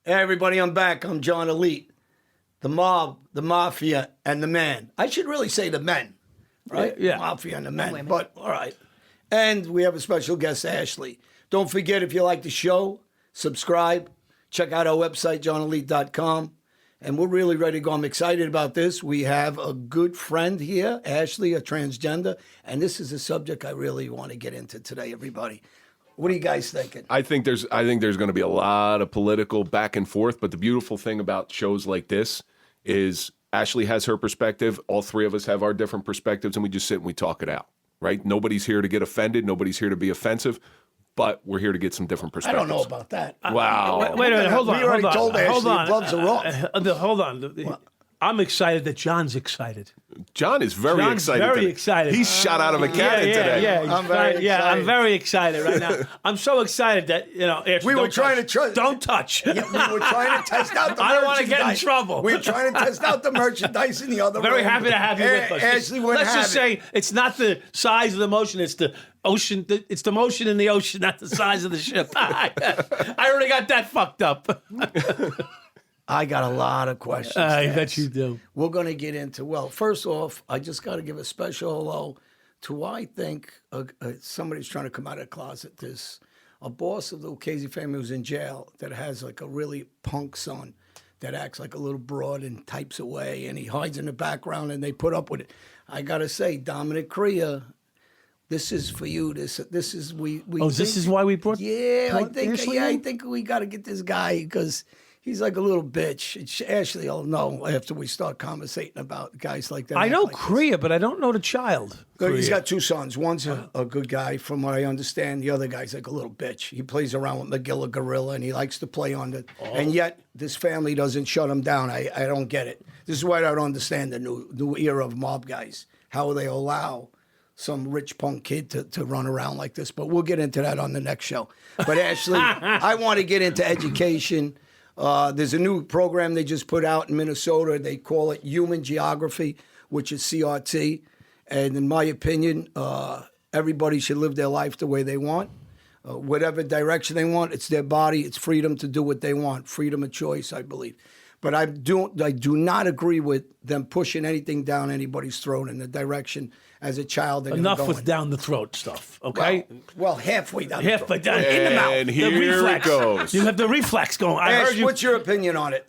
Hey, everybody, I'm back. I'm John Alite. The mob, the mafia, and the man. I should really say the men, right? Yeah. Mafia and the men, women. but all right. And we have a special guest, Ashley. Don't forget, if you like the show, subscribe. Check out our website, johnalite.com. And we're really ready to go. I'm excited about this. We have a good friend here, Ashley, a transgender. And this is a subject I really want to get into today, everybody. What are you guys thinking? I think there's going to be a lot of political back and forth, but the beautiful thing about shows like this is Ashley has her perspective, all three of us have our different perspectives, and we just sit and we talk it out, right? Nobody's here to get offended, nobody's here to be offensive, but we're here to get some different I perspectives. don't know about that. Wow. Wait a minute, hold on. We already hold on, told Ashley hold on. gloves are off. Hold on. I'm excited that John's excited. John is very John's excited. very today. excited. He's shot out of a cannon today. Yeah, I'm very excited. I'm very excited right now. I'm so excited that, Ashley, We were don't trying touch. to try. Don't touch. Yeah, we were trying to test out the I don't want to get in merchandise. trouble. We were trying to test out the merchandise in the other Very room. happy to have you with us. Ashley wouldn't Let's have just it. say it's not the size of the motion, it's the ocean. It's the motion in the ocean, not the size of the ship. I already got that fucked up. I got a lot of questions. I to bet ask. you do. We're going to get into, well, first off, I just got to give a special hello to who I think somebody's trying to come out of the closet. There's a boss of the Lucchese family who's in jail that has like a really punk son that acts like a little broad and types away, and he hides in the background, and they put up with it. I got to say, Dominic Crea, this is for you. This is we. Oh, this is why we brought. Yeah, Ashley I in? think we got to get this guy because he's like a little bitch. Ashley will know after we start conversating about guys like that. I know like this. Crea, but I don't know the child. He's Crea. got two sons. One's a good guy, from what I understand. The other guy's like a little bitch. He plays around with McGilla Gorilla, and he likes to play on it. And yet, this family doesn't shut him down. I don't get it. This is why I don't understand the new era of mob guys, how they allow some rich punk kid to run around like this. But we'll get into that on the next show. But Ashley, I want to get into education. There's a new program they just put out in Minnesota. They call it Human Geography, which is CRT. And in my opinion, everybody should live their life the way they want. Whatever direction they want, it's their body. It's freedom to do what they want. Freedom of choice, I believe. But I do not agree with them pushing anything down anybody's throat in the direction as a child they're Enough going. with down the throat stuff, okay? Well, halfway down. Halfway the throat. down in the mouth. And The here it reflex. goes. You have the reflex going. I Ash, heard you. what's your opinion on it?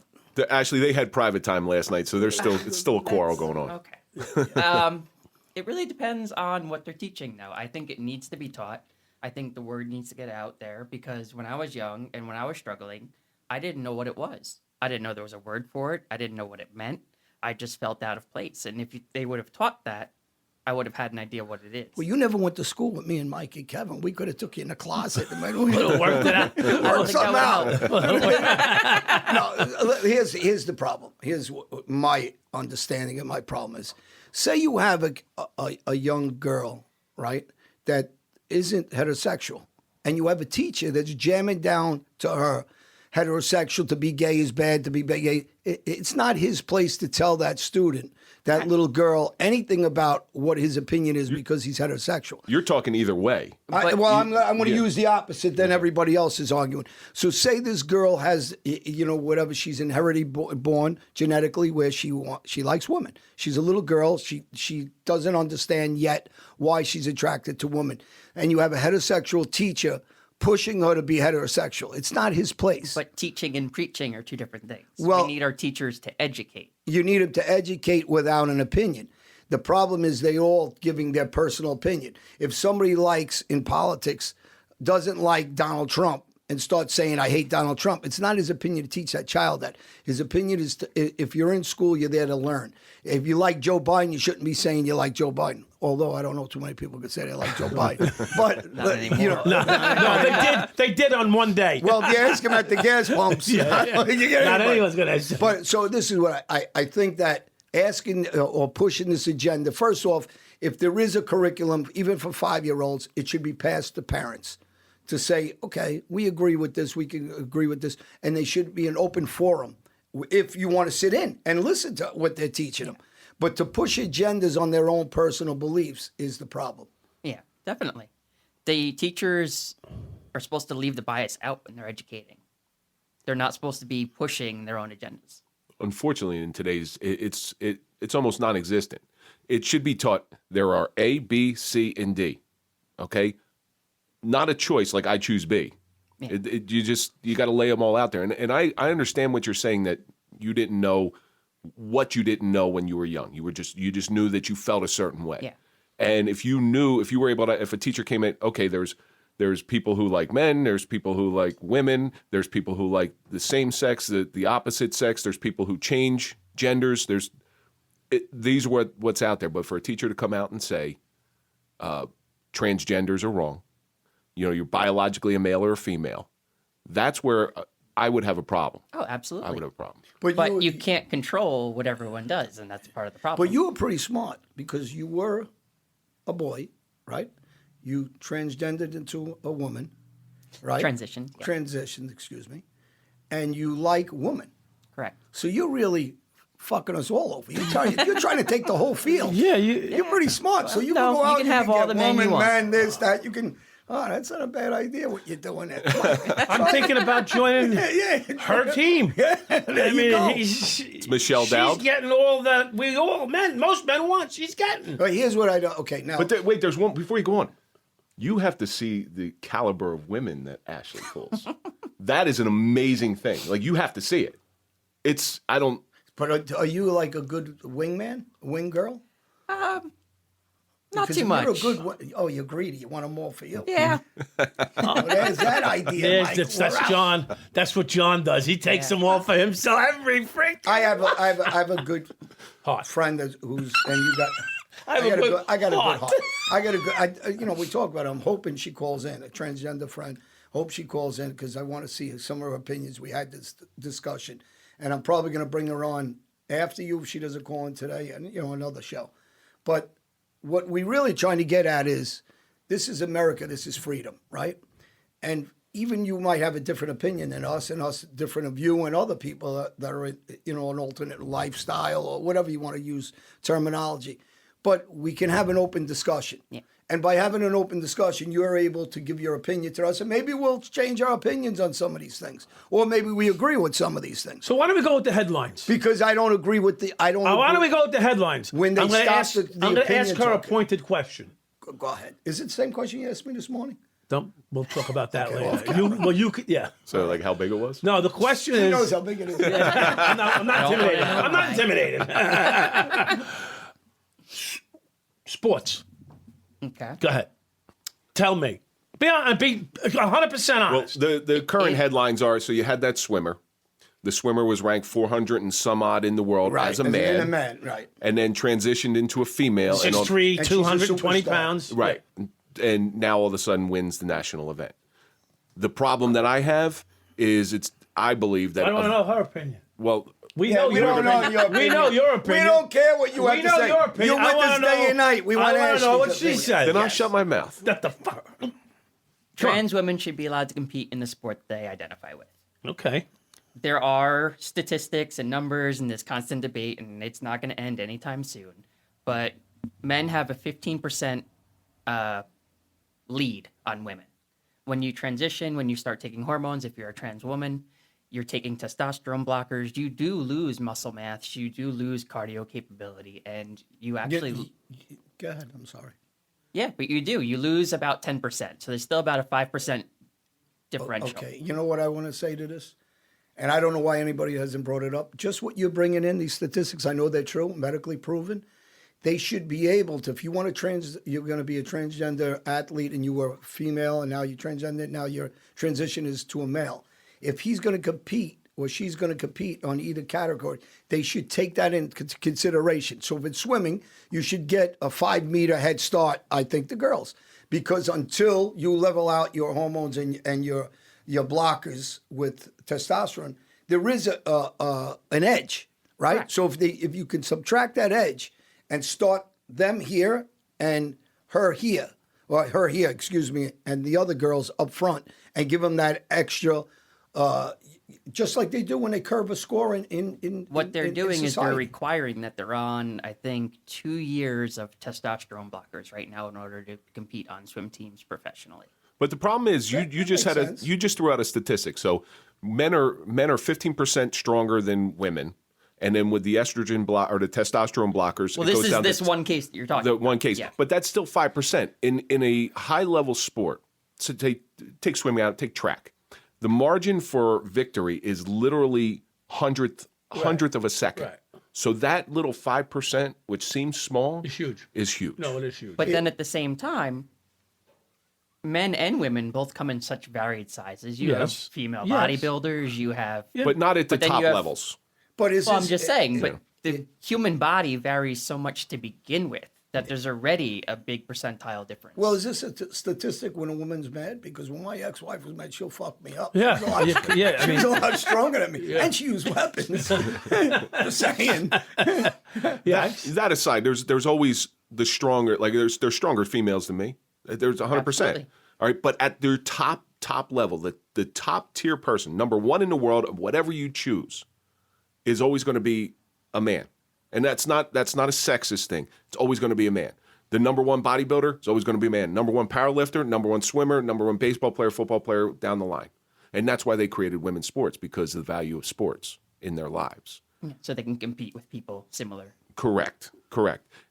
Ashley, they had private time last night, so it's still a quarrel going on. Okay. It really depends on what they're teaching, though. I think it needs to be taught. I think the word needs to get out there because when I was young and when I was struggling, I didn't know what it was. I didn't know there was a word for it. I didn't know what it meant. I just felt out of place. And if they would have taught that, I would have had an idea what it is. Well, you never went to school with me and Mike and Kevin. We could have took you in the closet and made Worked it out. work something that out. No, here's the problem. Here's my understanding of my problem is: say you have a young girl, right, that isn't heterosexual, and you have a teacher that's jamming down to her heterosexual, to be gay is bad, to be gay. It's not his place to tell that student, that little girl, anything about what his opinion is because he's heterosexual. You're talking either way. I'm going to use the opposite than everybody else is arguing. So say this girl has, whatever, she's inherited born genetically where she likes women. She's a little girl. She doesn't understand yet why she's attracted to women. And you have a heterosexual teacher pushing her to be heterosexual. It's not his place. But teaching and preaching are two different things. Well, we need our teachers to educate. You need them to educate without an opinion. The problem is they all giving their personal opinion. If somebody in politics doesn't like Donald Trump and starts saying, I hate Donald Trump, it's not his opinion to teach that child that. His opinion is, if you're in school, you're there to learn. If you like Joe Biden, you shouldn't be saying you like Joe Biden. Although I don't know too many people could say they like Joe Biden. But, Not anymore. No, they did on one day. Well, if you ask them at the gas pumps, you get Not anybody. anyone's going to say. But so this is what I think that asking or pushing this agenda, first off, if there is a curriculum, even for 5-year-olds, it should be passed to parents to say, okay, we agree with this, we can agree with this, and they should be an open forum if you want to sit in and listen to what they're teaching them. But to push agendas on their own personal beliefs is the problem. Yeah, definitely. The teachers are supposed to leave the bias out when they're educating. They're not supposed to be pushing their own agendas. Unfortunately, in today's, it's almost non-existent. It should be taught. There are A, B, C, and D. Okay, not a choice like I choose B. Yeah. You got to lay them all out there. And I understand what you're saying, that you didn't know what you didn't know when you were young. You just knew that you felt a certain way. Yeah. And if you were able to, if a teacher came in, okay, there's people who like men, there's people who like women, there's people who like the same sex, the opposite sex, there's people who change genders. These are what's out there. But for a teacher to come out and say, transgenders are wrong, you're biologically a male or a female, that's where I would have a problem. Oh, absolutely. I would have a problem. But you can't control what everyone does, and that's part of the problem. But you were pretty smart because you were a boy, right? You transgendered into a woman, right? Transition. Yeah. Transitioned, excuse me. And you like women. Correct. So you're really fucking us all over. You're trying to take the whole field. Yeah, You're pretty smart. So you No, can go out you can have all get the men you woman, want. man, this, that. You can. Oh, that's not a bad idea. What you're doing there. I'm thinking about joining yeah. her team. There you go. It's Michelle she's Dowd. getting all that most men want. She's getting. But here's what I do. Okay, now. But wait, there's one before you go on. You have to see the caliber of women that Ashley pulls. That is an amazing thing. Like, you have to see it. But are you like a good wingman, wing girl? Not Because too if much. You're a good. Oh, you're greedy. You want them all for you. Yeah. Well, there's that idea. Mike. That's We're out. John. That's what John does. He takes them all for himself. Every freak. I have a good Heart. friend who's and you got. I got a good heart. heart. I got a good. We talk about it. I'm hoping she calls in. A transgender friend. Hope she calls in because I want to see some of her opinions. We had this discussion, and I'm probably going to bring her on after you if she doesn't call in today, and another show. But what we really trying to get at is, this is America. This is freedom, right? And even you might have a different opinion than us, and us different of you and other people that are in, an alternate lifestyle or whatever you want to use terminology. But we can have an open discussion. Yeah. And by having an open discussion, you're able to give your opinion to us, and maybe we'll change our opinions on some of these things, or maybe we agree with some of these things. So why don't we go with the headlines? Because I don't agree with the. I don't. Why don't agree- we go with the headlines? When they I'm gonna stop ask, the I'm going to ask opinions, her a okay. pointed question. Go ahead. Is it the same question you asked me this morning? We'll talk about that Okay, later. You could, yeah. So, like, how big it was? No, the question Who is. knows how big it is? I'm not intimidated. I'm not intimidated. Sports. Okay. Go ahead. Tell me. Be 100% Well, honest. the current headlines are, so you had that swimmer. The swimmer was ranked 400 and some odd in the world Right. as a man. A man, right. And then transitioned into a female. and on- 6'3", and she's a 220 superstar. pounds. Right. And now all of a sudden wins the national event. The problem that I have is I believe that. I want to know her opinion. Well, We Yeah, know we your don't know opinion. your We opinion. know your opinion. We don't care what you have We to know say. your opinion. You're I with wanna us know, day and night. We I want wanna to know what she said. then I'll shut my mouth. What the fuck? Trans women should be allowed to compete in the sport they identify with. Okay. There are statistics and numbers and this constant debate, and it's not going to end anytime soon. But men have a 15% lead on women. When you transition, when you start taking hormones, if you're a trans woman, you're taking testosterone blockers, you do lose muscle mass, you do lose cardio capability, and you actually... Go ahead. I'm sorry. Yeah, but you do. You lose about 10%. So there's still about a 5% differential. Okay. You know what I want to say to this? And I don't know why anybody hasn't brought it up. Just what you're bringing in, these statistics, I know they're true, medically proven. They should be able to, if you want to you're going to be a transgender athlete and you were female and now you're transgender, now your transition is to a male. If he's going to compete or she's going to compete on either category, they should take that into consideration. So if it's swimming, you should get a 5-meter head start, I think, the girls. Because until you level out your hormones and your blockers with testosterone, there is an edge, right? Correct. So if you can subtract that edge and start them here and her here, and the other girls up front, and give them that extra, just like they do when they curve a score in What they're doing is they're society. requiring that they're on, I think, 2 years of testosterone blockers right now in order to compete on swim teams professionally. But the problem is, you just makes had sense. you just threw out a statistic. So men are 15% stronger than women, and then with the estrogen block or the testosterone blockers, Well, it this goes is down this to one case that you're talking the about. one case. Yeah. But that's still 5% in a high level sport. So take swimming out, take track. The margin for victory is literally hundredth of a second. Right. So that little 5%, which seems small, It's huge. is huge. No, it is huge. But then at the same time, men and women both come in such varied sizes. You have Yes. female Yes. bodybuilders. You have. But not at the But then top you have- levels. But is Well, I'm this- just saying. But the human body varies so much to begin with that there's already a big percentile difference. Well, is this a statistic when a woman's mad? Because when my ex-wife was mad, she'll fuck me up. Yeah, She's a lot, yeah, I mean- she's a lot stronger than me, and she used weapons. Just saying. yeah, That aside, there's always the stronger, like there's stronger females than me. There's 100%. Absolutely. All right, but at their top level, the top tier person, number one in the world of whatever you choose, is always going to be a man, and that's not a sexist thing. It's always going to be a man. The number one bodybuilder is always going to be a man. Number one powerlifter, number one swimmer, number one baseball player, football player, down the line, and that's why they created women's sports, because of the value of sports in their lives. so they can compete with people similar. Correct.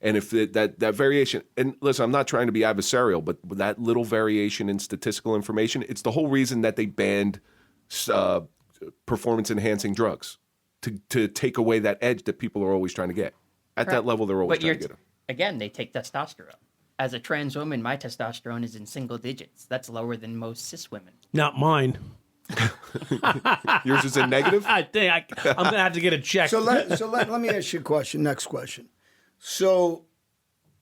And if that variation, and listen, I'm not trying to be adversarial, but that little variation in statistical information, it's the whole reason that they banned performance-enhancing drugs to take away that edge that people are always trying to get. At that Correct. level, they're always But trying to get it. again, they take testosterone. As a trans woman, my testosterone is in single digits. That's lower than most cis women. not mine. Yours is a negative? I think I'm going to have to get a check. So let me ask you a question. Next question. So,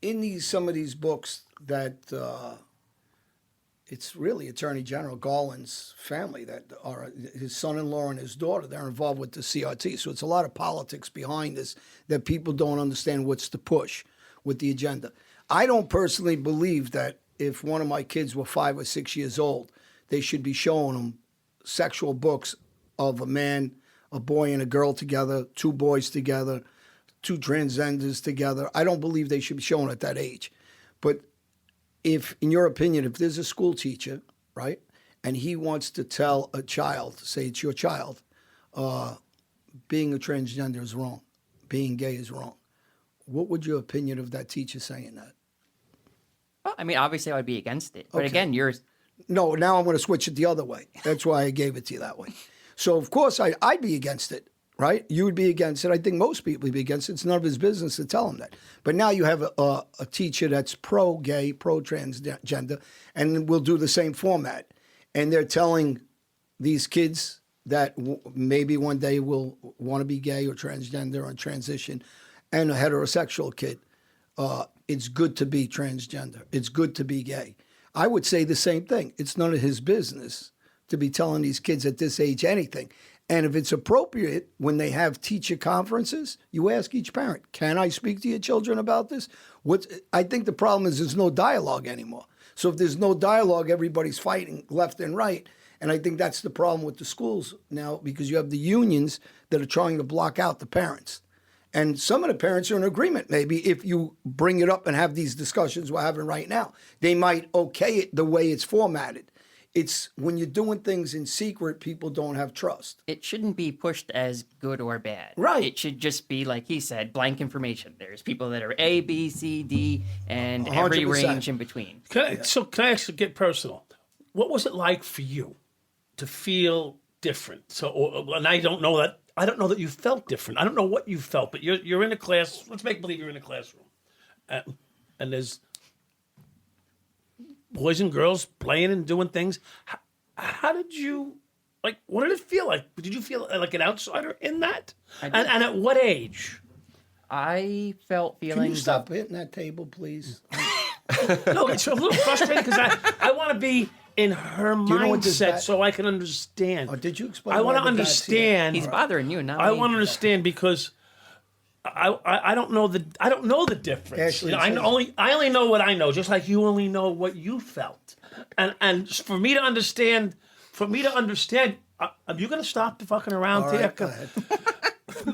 in some of these books that it's really Attorney General Garland's family that are his son-in-law and his daughter. They're involved with the CRT. So it's a lot of politics behind this that people don't understand what's the push with the agenda. I don't personally believe that if one of my kids were 5 or 6 years old, they should be showing them sexual books of a man, a boy, and a girl together, 2 boys together, 2 transgenders together. I don't believe they should be shown at that age. But if, in your opinion, if there's a school teacher, right, and he wants to tell a child, say it's your child, being a transgender is wrong, being gay is wrong, what would your opinion of that teacher saying that? Well, I mean, obviously, I would be against it. But Okay. again, No, now I'm going to switch it the other way. That's why I gave it to you that way. So, of course, I'd be against it, right? You would be against it. I think most people would be against it. It's none of his business to tell him that. But now you have a teacher that's pro-gay, pro-transgender, and will do the same format. And they're telling these kids that maybe one day will want to be gay or transgender or transition, and a heterosexual kid, it's good to be transgender. It's good to be gay. I would say the same thing. It's none of his business to be telling these kids at this age anything. And if it's appropriate, when they have teacher conferences, you ask each parent, can I speak to your children about this? I think the problem is there's no dialogue anymore. So if there's no dialogue, everybody's fighting left and right. And I think that's the problem with the schools now, because you have the unions that are trying to block out the parents. And some of the parents are in agreement, maybe, if you bring it up and have these discussions we're having right now. They might okay it the way it's formatted. It's when you're doing things in secret, people don't have trust. it shouldn't be pushed as good or bad. Right. It should just be, like he said, blank information. There's people that are A, B, C, D, and every 100%. range in between. Can I actually get personal? What was it like for you to feel different? And I don't know that you felt different. I don't know what you felt, but you're in a class. Let's make believe you're in a classroom, and there's boys and girls playing and doing things. How did you, like, what did it feel like? Did you feel like an outsider in that? I And did. at what age? I felt Can you feelings stop hitting that table, please? No, it's a little frustrating because I want to be in her you know what this mindset bat- so I can understand. Or did you explain? I want why to the bat's here? understand. he's bothering you, not I me. want to understand because I don't know the difference. Ashley, You know, I only know what I know, just like you only know what you felt. And for me to understand, are you going to stop fucking around All here? right, go ahead.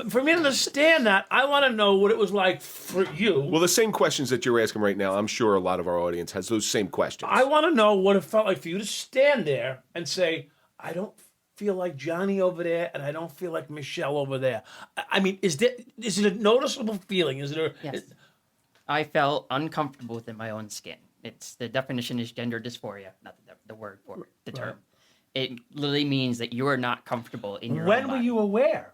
For me to understand that, I want to know what it was like for you. Well, the same questions that you're asking right now, I'm sure a lot of our audience has those same questions. I want to know what it felt like for you to stand there and say, I don't feel like Johnny over there, and I don't feel like Michelle over there. I mean, is it a noticeable feeling? Is there? Yes. I felt uncomfortable within my own skin. It's the definition is gender dysphoria, not the word for it, the term. It literally means that you are not comfortable in your own When were body. you aware?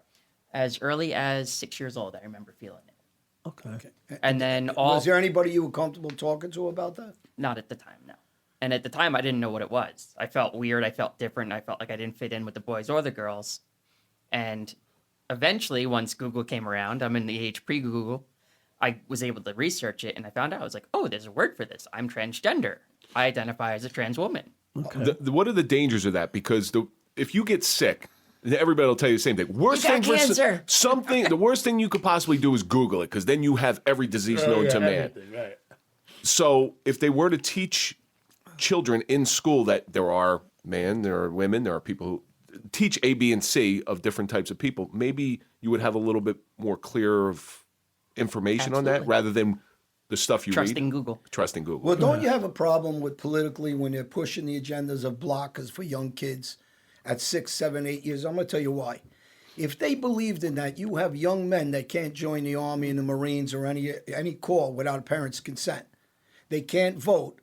As early as 6 years old, I remember feeling it. Okay. And then Was there anybody you were comfortable talking to about that? not at the time, no. And at the time, I didn't know what it was. I felt weird. I felt different. I felt like I didn't fit in with the boys or the girls. And eventually, once Google came around, I'm in the age pre-Google, I was able to research it, and I found out, I was like, oh, there's a word for this. I'm transgender. I identify as a trans woman. Okay. What are the dangers of that? Because if you get sick, everybody will tell you the same thing. Worst You got thing for cancer. something, the worst thing you could possibly do is Google it, because then you have every disease known to man. Everything, right. So if they were to teach children in school that there are men, there are women, there are people who teach A, B, and C of different types of people, maybe you would have a little bit more clear of information on that Absolutely. rather than the stuff you Trusting read. Google. Trusting Google. Well, don't you have a problem with politically when they're pushing the agendas of blockers for young kids at 6, 7, 8 years? I'm going to tell you why. If they believed in that, you have young men that can't join the Army and the Marines or any corps without a parent's consent. They can't vote.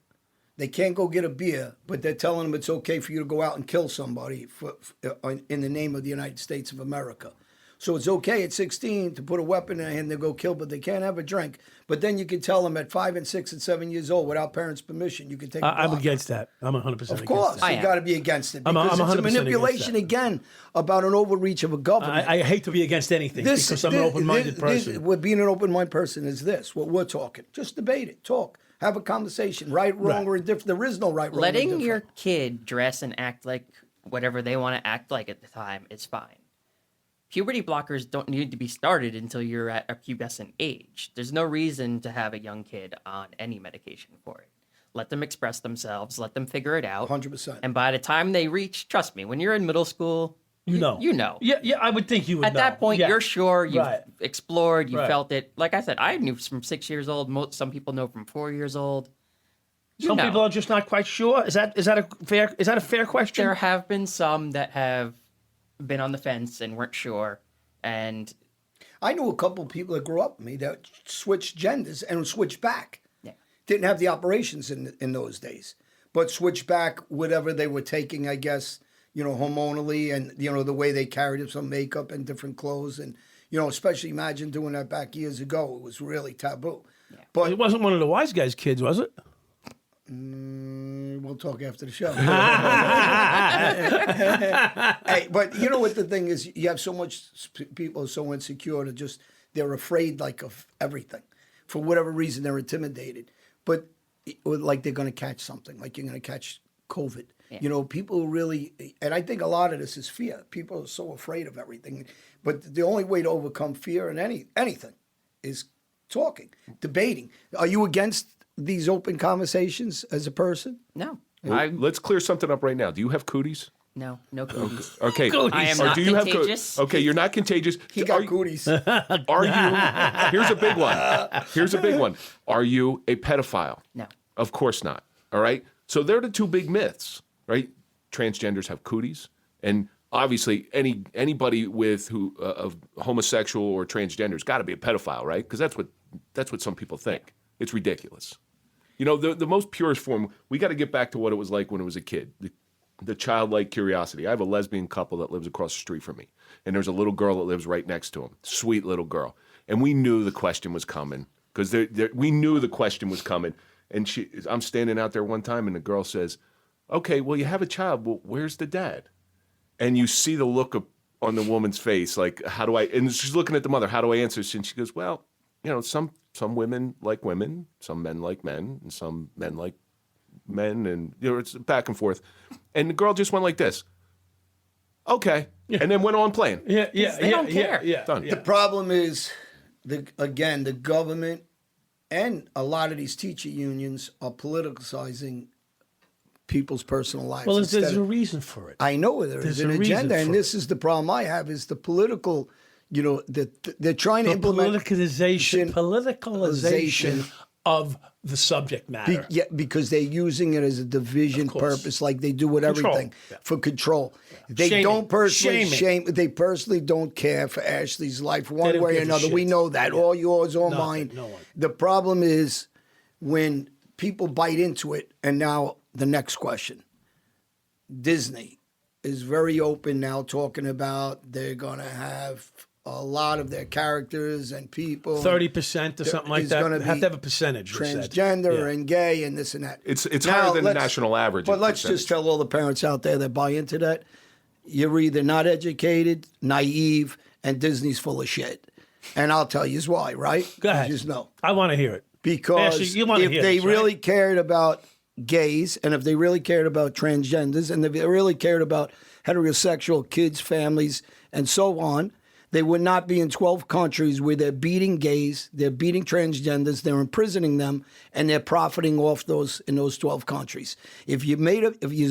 They can't go get a beer, but they're telling them it's okay for you to go out and kill somebody in the name of the United States of America. So it's okay at 16 to put a weapon in their hand to go kill, but they can't have a drink. But then you can tell them at 5 and 6 and 7 years old, without parents' permission, you can take. I'm block. against that. I'm 100% against Of course, that. you got to be against it I'm because it's 100% a against manipulation that. again about an overreach of a government. I hate to be against anything because I'm an open-minded person. What being an open-minded person is this. What we're talking. Just debate it. Talk. Have a conversation. Right, wrong, or indifferent. There is no right, wrong, or Letting indifferent. your kid dress and act like whatever they want to act like at the time is fine. Puberty blockers don't need to be started until you're at a pubescent age. There's no reason to have a young kid on any medication for it. Let them express themselves. Let them figure it out. 100%. And by the time they reach, trust me, when you're in middle school, you know. Yeah, I would think you would At know. that point, Yeah. you're sure you've Right. explored, you Right. felt it. Like I said, I knew from 6 years old. Some people know from 4 years old. Some know. people are just not quite sure. Is that a fair question? There have been some that have been on the fence and weren't sure. And I knew a couple of people that grew up with me that switched genders and switched back. yeah, Didn't have the operations in those days, but switched back whatever they were taking, I guess, hormonally and, the way they carried some makeup and different clothes. And, especially imagine doing that back years ago. It was really taboo. But it wasn't one of the wise guys' kids, was it? We'll talk after the show. Hey, but you know what the thing is? You have so much people are so insecure they're afraid like of everything. For whatever reason, they're intimidated. But like they're going to catch something, like you're going to catch COVID. Yeah. People really, and I think a lot of this is fear. People are so afraid of everything. But the only way to overcome fear in anything is talking, debating. Are you against these open conversations as a person? no. Well, let's clear something up right now. Do you have cooties? No cooties. Okay. I am Or not do you have contagious. Okay, you're not contagious. He got cooties. Are you? Here's a big one. Are you a pedophile? No. Of course not. All right. So they're the two big myths, right? Transgenders have cooties, and obviously anybody who of homosexual or transgender's got to be a pedophile, right? Because that's what some people think. It's ridiculous. The most purest form. We got to get back to what it was like when it was a kid. The childlike curiosity. I have a lesbian couple that lives across the street from me, and there's a little girl that lives right next to him. Sweet little girl. And we knew the question was coming because we knew the question was coming. And I'm standing out there one time, and the girl says, "Okay, well, you have a child. Well, where's the dad?" And you see the look on the woman's face, like, how do I? And she's looking at the mother. How do I answer? And she goes, "Well, some women like women, some men like men, and some men like men, and it's back and forth." And the girl just went like this, "Okay," and then went on playing. Yeah. They don't care. Yeah. Done. The problem is, the government and a lot of these teacher unions are politicizing people's personal lives. Well, instead there's a of- reason for it. I know there is There's an a reason agenda, for and it. this is the problem I have: is the political you know, they're trying to The implement politicalization of the subject matter. Yeah, because they're using it as a division purpose, like they do with everything for control. They Shaming. don't personally Shaming. They personally don't care for Ashley's life one don't way or give a another. We shit. know that. All yours, all Nothing, mine. no one. The problem is when people bite into it. And now the next question. Disney is very open now, talking about they're going to have a lot of their characters and people 30% or something like is that. gonna They have be to have a percentage. they said. transgender Yeah. and gay and this and that. It's Now, higher than the let's- national average. But in let's percentage. just tell all the parents out there that buy into that, you're either not educated, naive, and Disney's full of shit. And I'll tell you why, right? Go ahead. You just know. I want to hear it. Because Ashley, you wanna if hear they this, right? really cared about gays and if they really cared about transgenders and if they really cared about heterosexual kids, families, and so on, they would not be in 12 countries where they're beating gays, they're beating transgenders, they're imprisoning them, and they're profiting off those in those 12 countries. If you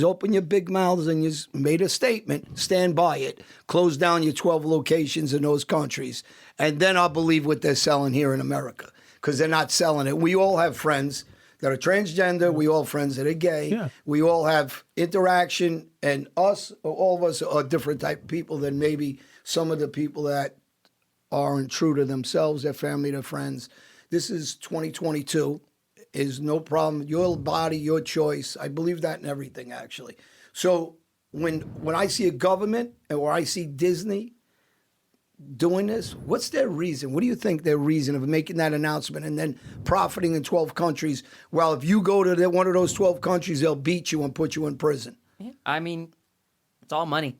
open your big mouths and you made a statement, stand by it. Close down your 12 locations in those countries, and then I'll believe what they're selling here in America, because they're not selling it. We all have friends that are transgender. We all have friends that are gay. Yeah. We all have interaction, and all of us are different type of people than maybe some of the people that aren't true to themselves, their family, their friends. This is 2022. Is no problem. Your body, your choice. I believe that in everything, actually. So when I see a government or I see Disney doing this, what's their reason? What do you think their reason of making that announcement and then profiting in 12 countries? Well, if you go to one of those 12 countries, they'll beat you and put you in prison. Yeah, I mean, it's all money.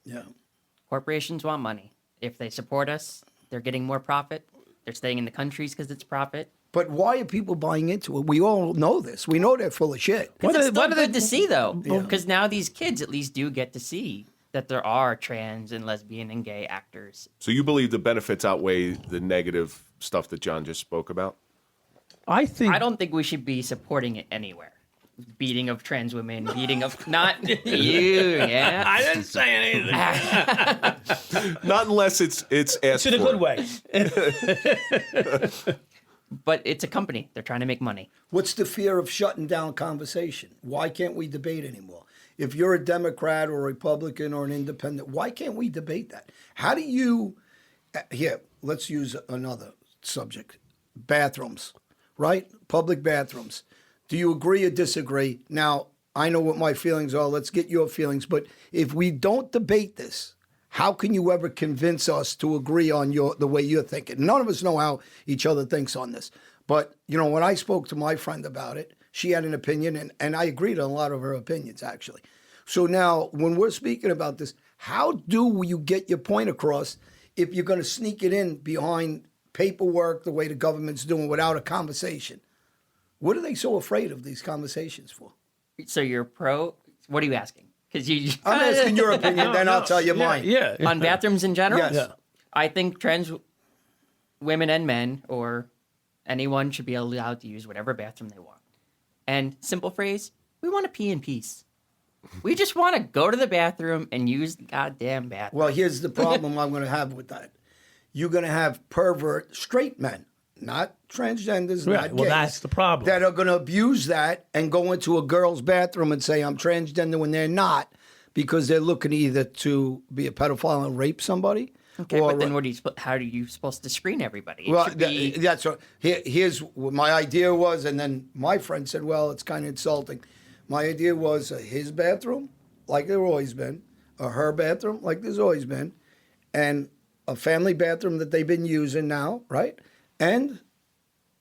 Yeah. Corporations want money. If they support us, they're getting more profit. They're staying in the countries because it's profit. But why are people buying into it? We all know this. We know they're full of shit. It's are- still what are good they- to see, though, because now these kids at least do get to see that there are trans and lesbian and gay actors. So you believe the benefits outweigh the negative stuff that John just spoke about? I think I don't think we should be supporting it anywhere. Beating of trans women, beating of not you, yeah. I didn't say anything. Not unless it's asked It's in a for. good way. But it's a company. They're trying to make money. What's the fear of shutting down conversation? Why can't we debate anymore? If you're a Democrat or a Republican or an independent, why can't we debate that? How do you, here, let's use another subject. Bathrooms, right? Public bathrooms. Do you agree or disagree? Now, I know what my feelings are. Let's get your feelings. But if we don't debate this, how can you ever convince us to agree on the way you're thinking? None of us know how each other thinks on this. But, you know, when I spoke to my friend about it, she had an opinion, and I agreed on a lot of her opinions, actually. So now, when we're speaking about this, how do you get your point across if you're going to sneak it in behind paperwork the way the government's doing without a conversation? What are they so afraid of these conversations for? So you're pro? What are you asking? Because you I'm asking your opinion, then I'll tell you mine. Yeah. on bathrooms in general. Yes. Yeah. I think trans women and men or anyone should be allowed to use whatever bathroom they want. And simple phrase: we want to pee in peace. We just want to go to the bathroom and use the goddamn bathroom. Well, here's the problem I'm going to have with that. You're going to have pervert straight men, not transgenders, Right. not Well, gays, that's the problem. that are going to abuse that and go into a girl's bathroom and say, I'm transgender when they're not, because they're looking either to be a pedophile and rape somebody. Okay, or, but then how are you supposed to screen everybody? It well, should be that's what, here's what my idea was, and then my friend said, well, it's kind of insulting. My idea was his bathroom, like there always been, or her bathroom, like there's always been, and a family bathroom that they've been using now, right? And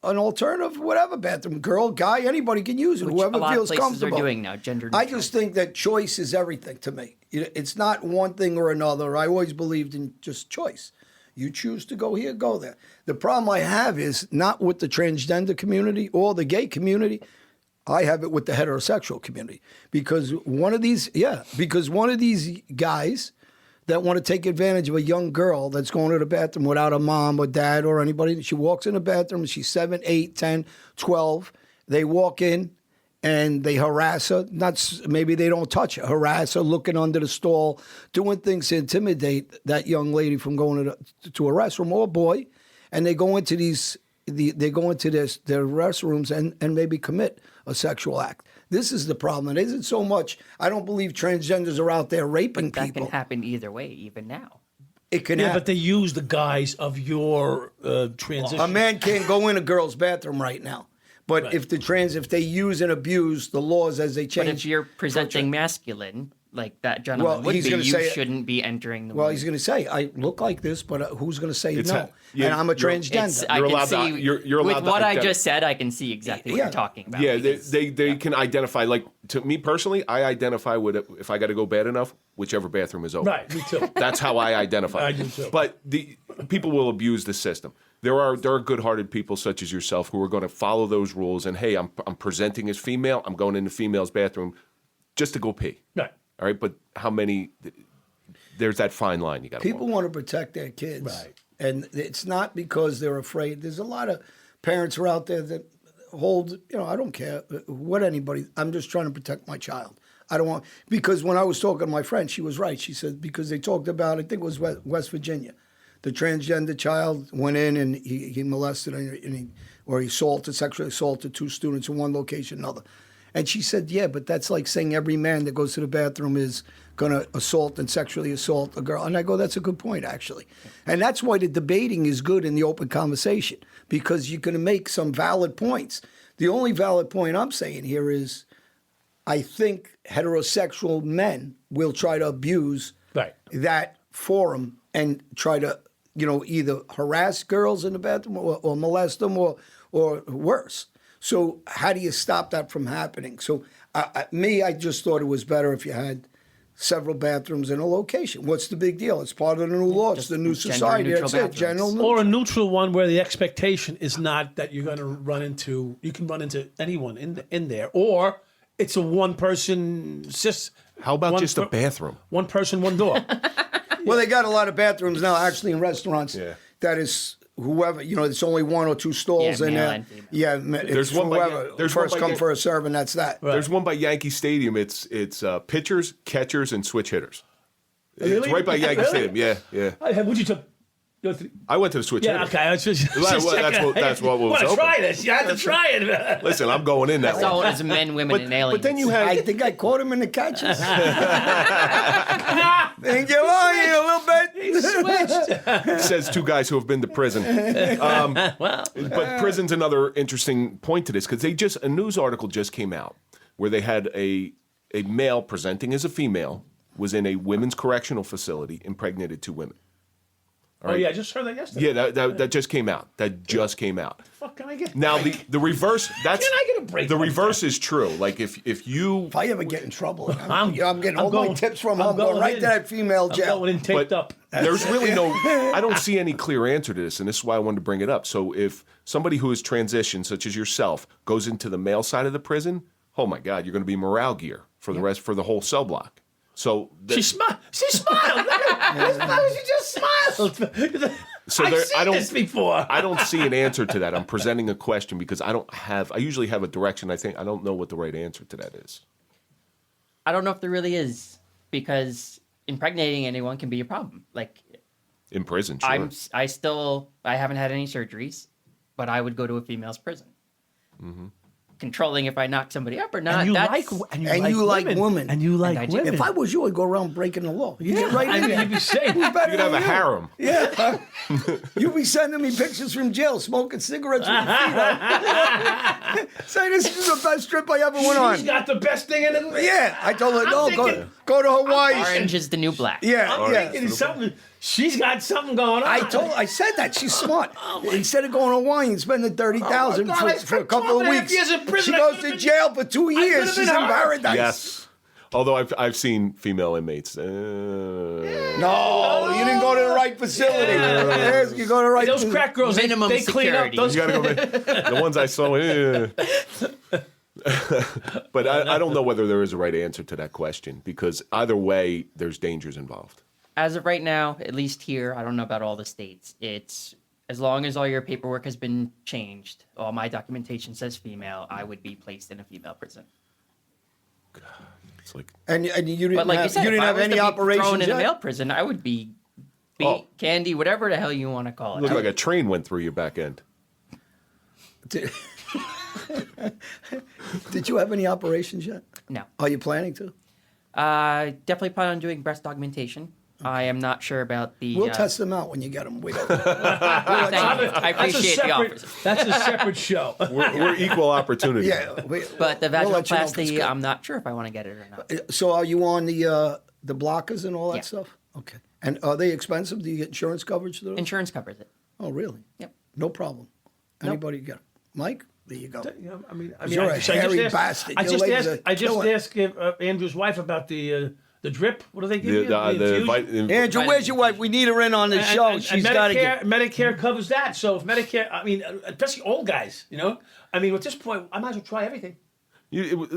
an alternative, whatever bathroom, girl, guy, anybody can use it, which whoever a lot feels of places comfortable. are doing now. Gender. I neutral. just think that choice is everything to me. It's not one thing or another. I always believed in just choice. You choose to go here, go there. The problem I have is not with the transgender community or the gay community. I have it with the heterosexual community because one of these guys that want to take advantage of a young girl that's going to the bathroom without a mom or dad or anybody. She walks in the bathroom. She's 7, 8, 10, 12. They walk in, and they harass her. Maybe they don't touch her, harass her, looking under the stall, doing things to intimidate that young lady from going to a restroom or boy, and they go into their restrooms and maybe commit a sexual act. This is the problem. It isn't so much. I don't believe transgenders are out there raping That people. can happen either way, even now. It can Yeah, happen. but they use the guise of your transition. A man can't go in a girl's bathroom right now. But Right. if they use and abuse the laws as they change. But if you're presenting masculine, like that gentleman Well, would he's be, gonna you say- shouldn't be entering the well, room. he's going to say, I look like this, but who's going to say It's no? a- yeah, and I'm a you're- transgender. I You're can allowed to- see, you're allowed with to what I identify. just said, I can see exactly what Yeah. you're talking about. Yeah, because- they can identify. Like, to me personally, I identify with it, if I got to go bad enough, whichever bathroom is open. Right, me too. That's how I identify. I do too. But the people will abuse the system. There are good-hearted people such as yourself who are going to follow those rules. And hey, I'm presenting as female. I'm going into female's bathroom just to go pee. Right. All right, but how many? There's that fine line you got. People want to protect their kids. Right. And it's not because they're afraid. There's a lot of parents are out there that hold, I don't care what anybody, I'm just trying to protect my child. I don't want, because when I was talking to my friend, she was right. She said, because they talked about, I think it was West Virginia, the transgender child went in and he molested he sexually assaulted 2 students in one location, another. And she said, yeah, but that's like saying every man that goes to the bathroom is going to assault and sexually assault a girl. And I go, that's a good point, actually. And that's why the debating is good in the open conversation, because you're going to make some valid points. The only valid point I'm saying here is I think heterosexual men will try to abuse Right. that forum and try to, either harass girls in the bathroom or molest them or worse. So how do you stop that from happening? So I just thought it was better if you had several bathrooms in a location. What's the big deal? It's part of the new law. It's Just the new gender society. neutral That's it. bathrooms. General neutral. Or a neutral one where the expectation is not that you're going to you can run into anyone in there, or it's a one-person How about one just a bathroom? One person, one door. Well, they got a lot of bathrooms now, actually, in restaurants. Yeah. That is whoever, it's only 1 or 2 stalls Yeah, in male there. and female. Yeah, There's it's one by- whoever. there's one first by- come, first serve, and that's that. There's one by Yankee Stadium. It's pitchers, catchers, and switch hitters. It's Really? right by Yankee Really? Stadium. Yeah. Would you go to? I went to the switch Yeah, hitters. okay. I was just That's what was Want to open. try this? You have to try it. Listen, I'm going in that That's all one. as men, women, and aliens. But then you had I think I caught him in the catches. Thank you, a little bit. says 2 guys who have been to prison. But prison's another interesting point to this, because a news article just came out where they had a male presenting as a female was in a women's correctional facility, impregnated 2 women. Oh yeah, I just heard that yesterday. Yeah, that just came out. That just came out. Fuck, can I get? Now the reverse. That's Can I get a break? the like reverse is true. Like if you If I ever get in trouble, I'm getting all going- my tips from I'm him. I'm going going right in. to that female I'm jail. going in taped but up. there's really no. I don't see any clear answer to this, and this is why I wanted to bring it up. So if somebody who has transitioned, such as yourself, goes into the male side of the prison, oh my God, you're going to be morale gear for the whole cell block. So She smiled. She smiled. She just smiled. So I've there- seen I don't- this before. I don't see an answer to that. I'm presenting a question because I usually have a direction. I don't know what the right answer to that is. I don't know if there really is, because impregnating anyone can be a problem. Like, In prison, sure. I haven't had any surgeries, but I would go to a female's prison. Mm-hmm. Controlling if I knock somebody up or not. And you that's, like women. And you like And I do. women. If I was you, I'd go around breaking the law. You get right in and there. you'd be safe. Who's better You could have than a you? harem. Yeah. You be sending me pictures from jail, smoking cigarettes with your feet up. Say, this is the best trip I ever went on. She's got the best thing in it. Yeah. I told her, no, thinking- go to Hawaii. Orange is the new black. Yeah, I'm yeah. thinking something. She's got something going on. I said that. She's smart. Instead of going to Hawaii and spending $30,000 Oh my God, I for a spent couple of 12.5 weeks, years in prison. she I goes could've to been- jail for 2 could've years. She's been in her. paradise. Yes. Although I've seen female inmates. No, you didn't go to the right facility. Yes, you go to the right Those crack girls, Minimum they clean up security. those. You gotta go back. The ones I saw. But I don't know whether there is a right answer to that question, because either way, there's dangers involved. As of right now, at least here, I don't know about all the states, it's As long as all your paperwork has been changed, all my documentation says female, I would be placed in a female prison. It's like, And you didn't But like have, you said, you didn't if I have was any to be operations thrown in a yet? male prison, I would be beat, Oh. candy, whatever the hell you want to call it. looked like a train went through your back end. Did you have any operations yet? No. Are you planning to? Definitely plan on doing breast augmentation. I am not sure about the. We'll test them out when you get them. We don't. Thank you. I appreciate the offer. That's a separate show. We're equal opportunity. Yeah, But the we'll let you know if it's vaginoplasty, good. I'm not sure if I want to get it or not. So are you on the blockers and all that Yeah. stuff? Okay. And are they expensive? Do you get insurance coverage to those? Insurance covers it. Oh, really? Yep. No problem. Anybody get them? Mike, there you go. Yeah, I mean, You're a hairy bastard. Your legs are I just killing. asked Andrew's wife about the drip. What do they give you? The Andrew, where's your wife? We need her in on the show. She's got to get. Medicare covers that. So if Medicare, I mean, especially old guys, you know, I mean, at this point, I might as well try everything. you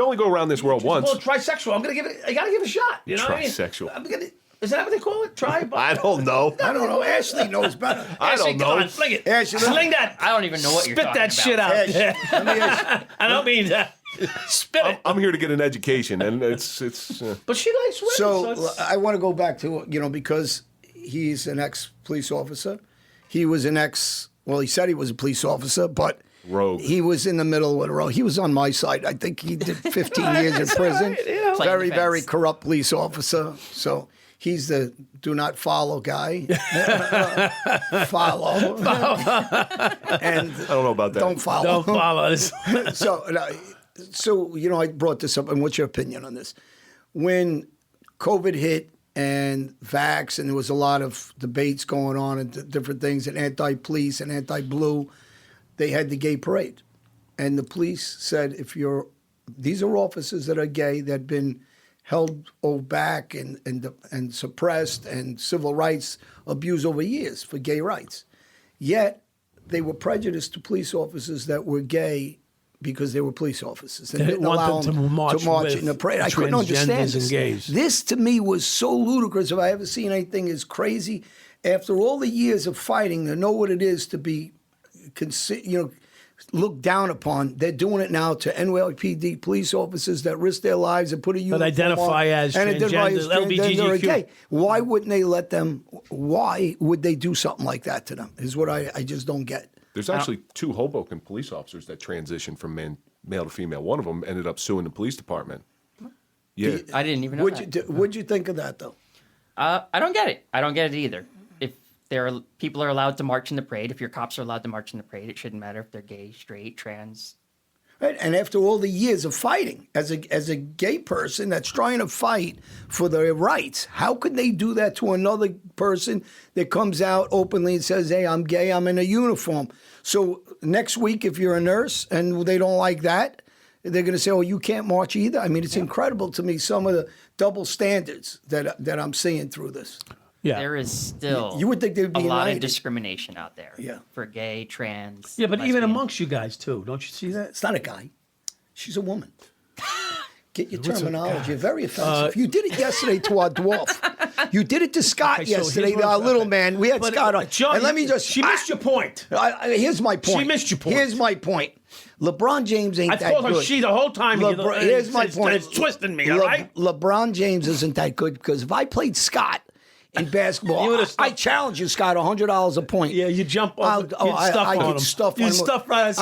only go around this world once. Well, trisexual. I'm gonna give it. I gotta give it a shot. You know what I mean? Trisexual. Is that what they call it? I don't know. I don't know. Ashley knows better. I don't Come know. on, fling it. Ashley, Sling that. I don't even know what you're Spit talking that about. shit out. Ash, let me ask you. I don't mean that. Spit it. I'm here to get an education, and it's. But she likes women. So it's- I want to go back to, because he's an ex-police officer. He was he said he was a police officer, but Rogue. he was in the middle of the road. He was on my side. I think he did 15 years in prison. right, you know. Playing Very, defense. very corrupt police officer. So he's the do not follow guy. Follow. And I don't know about that. don't follow. Don't follow us. So I brought this up, and what's your opinion on this? When COVID hit and vax, and there was a lot of debates going on and different things, and anti-police and anti-blue, they had the gay parade. And the police said, these are officers that are gay that have been held back and suppressed and civil rights abused over years for gay rights. Yet they were prejudiced to police officers that were gay because they were police officers. They didn't want them to march with in the parade. I couldn't understand transgenders and this. gays. This to me was so ludicrous. If I ever seen anything as crazy, after all the years of fighting, to know what it is to be, looked down upon. They're doing it now to NYPD police officers that risk their lives and put a uniform identify on, as and identify transgender, as transgender or LBGTQ. gay. Why wouldn't they let them? Why would they do something like that to them? Is what I just don't get. There's actually 2 Hoboken police officers that transitioned from male to female. One of them ended up suing the police department. Yeah. I didn't even know that. What'd you think of that though? I don't get it. I don't get it either. If people are allowed to march in the parade, if your cops are allowed to march in the parade, it shouldn't matter if they're gay, straight, trans. Right? And after all the years of fighting, as a gay person that's trying to fight for their rights, how could they do that to another person that comes out openly and says, "Hey, I'm gay, I'm in a uniform"? So next week, if you're a nurse and they don't like that, they're going to say, "Oh, you can't march either." I mean, it's incredible to me some of the double standards that I'm seeing through this. Yeah. There is still You would think they would be a lot of united. discrimination out there. Yeah. For gay, trans. Yeah, but even lesbian. amongst you guys too, don't you see that? It's not a guy; she's a woman. Get your terminology. Very offensive. You did it yesterday to our dwarf. You did it to Scott Okay, so yesterday, here's our what- little okay. man. We had But, Scott on. Joe, and let me just. She missed your point. Here's my point. She missed your point. Here's my point. LeBron James ain't I've that called her good. she the whole time. Here's my point. It's twisting me, all right? LeBron James isn't that good because if I played Scott in basketball, You would've I challenge you, Scott, $100 a point. Yeah, you jump off. I on get him. stuff on You him. stuff right.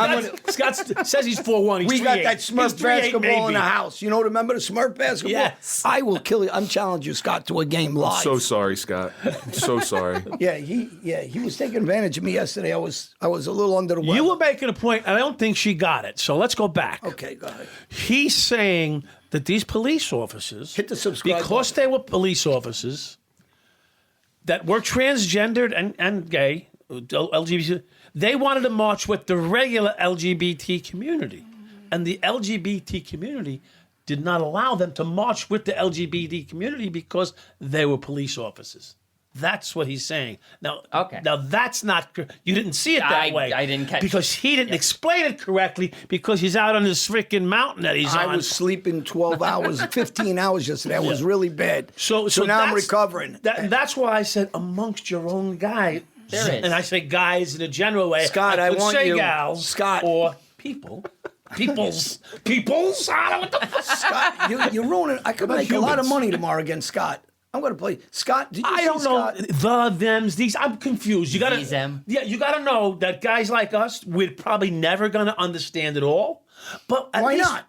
Scott says he's 4'1". He's We got 3'8". that Smurf He's 3'8", basketball in the baby. house. You know, remember the Smurf basketball? Yes. I will kill you. I'm challenging you, Scott, to a game live. So sorry, Scott. I'm so sorry. He was taking advantage of me yesterday. I was a little under the weather. You were making a point, and I don't think she got it. So let's go back. Okay, go ahead. He's saying that these police officers, Hit the subscribe because they were police officers that were transgendered and gay, LGBT, they wanted to march with the regular LGBT community. And the LGBT community did not allow them to march with the LGBT community because they were police officers. That's what he's saying. Now, Okay. Now that's not. You didn't see it that way. I didn't catch because he didn't explain it correctly because he's out on this freaking mountain that he's I on. was sleeping 12 hours, 15 hours yesterday. That was really bad. So now I'm that's- recovering. That's why I said amongst your own guy, There is. And I say guys in a general way. Scott, I could want say you- gals, Scott. or people. Peoples. I don't know what the fuck. Scott, you're ruining. I could about make a lot of humans? money tomorrow against Scott. I'm going to play Scott. Did you I see don't know Scott? the thems these. I'm confused. You gotta These, them. Yeah, you gotta know that guys like us, we're probably never gonna understand it all. But at Why least- not?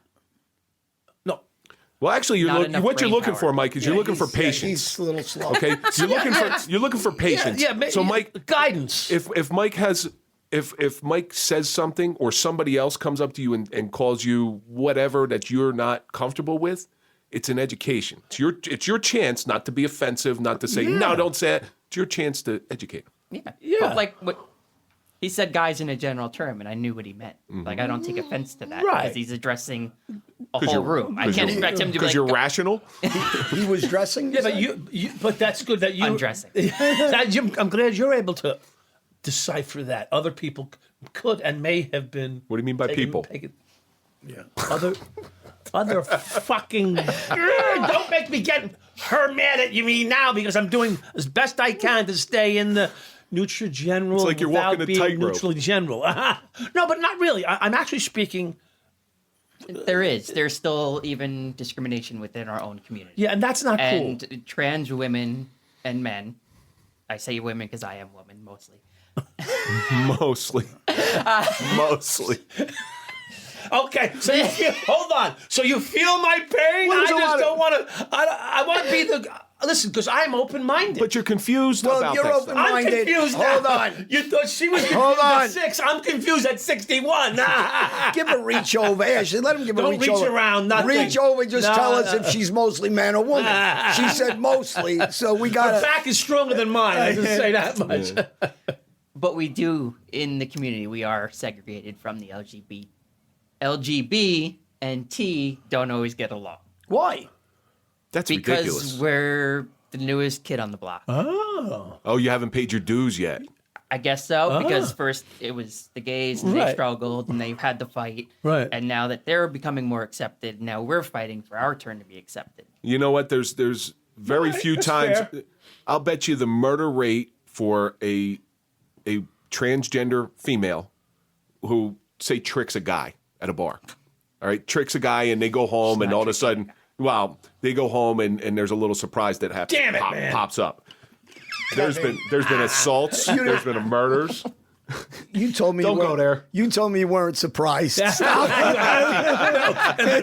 No. Well, actually, Not enough what you're brain looking power. for, Mike, is you're looking for He's patience. a little slow. Okay, you're looking for patience. Yeah. So, Mike, guidance. if Mike has if Mike says something or somebody else comes up to you and calls you whatever that you're not comfortable with, it's an education. It's your chance not to be offensive, not to say no, don't say it. It's your chance to educate. Yeah. Yeah. But like what he said, guys in a general term, and I knew what he meant. Like I don't take offense to that Right. because he's addressing a 'Cause whole you're- room. I 'cause can't you're- expect him to be Because like, you're rational. He was dressing. Yeah, but you but that's good that you Undressing. I'm glad you're able to decipher that. Other people could and may have been. What do you mean by people? Yeah. Other fucking. Don't make me get her mad at me now because I'm doing as best I can to stay in the neutral general. It's like you're without walking a being tightrope. neutrally general. No, but not really. I'm actually speaking. there's still even discrimination within our own community. Yeah, and that's not And cool. trans women and men, I say women because I am woman mostly. Mostly. Okay, so you feel, hold on. So you feel my pain? Well, I there's a lot just of- don't want to. I want to be the. Listen, because I'm open-minded. But you're confused Well, about you're that open- stuff. I'm minded. confused Hold now. on. You thought she was confused Hold on. at 6. I'm confused at 61. Give a reach over, Ashley. Let him give a Don't reach reach over. around, nothing. Reach over. Just No, tell us no. if she's mostly man or woman. She said mostly, so we Her got to. back is stronger than mine. I can say that much. But we do in the community. We are segregated from the LGB and T don't always get along Why? That's because ridiculous. we're the newest kid on the block. Oh, you haven't paid your dues yet. I guess so, because first it was the gays and they Right. struggled and they had to fight. Right. And now that they're becoming more accepted, now we're fighting for our turn to be accepted. You know what? There's very few that's times. fair. I'll bet you the murder rate for a transgender female who say tricks a guy at a bar. All right, tricks a guy and they go home and all of a sudden, wow, they go home and there's a little surprise that happens. Damn it, man. Pops up. There's been assaults. There's been murders. You told me. Don't you go weren't- there. You told me you weren't surprised.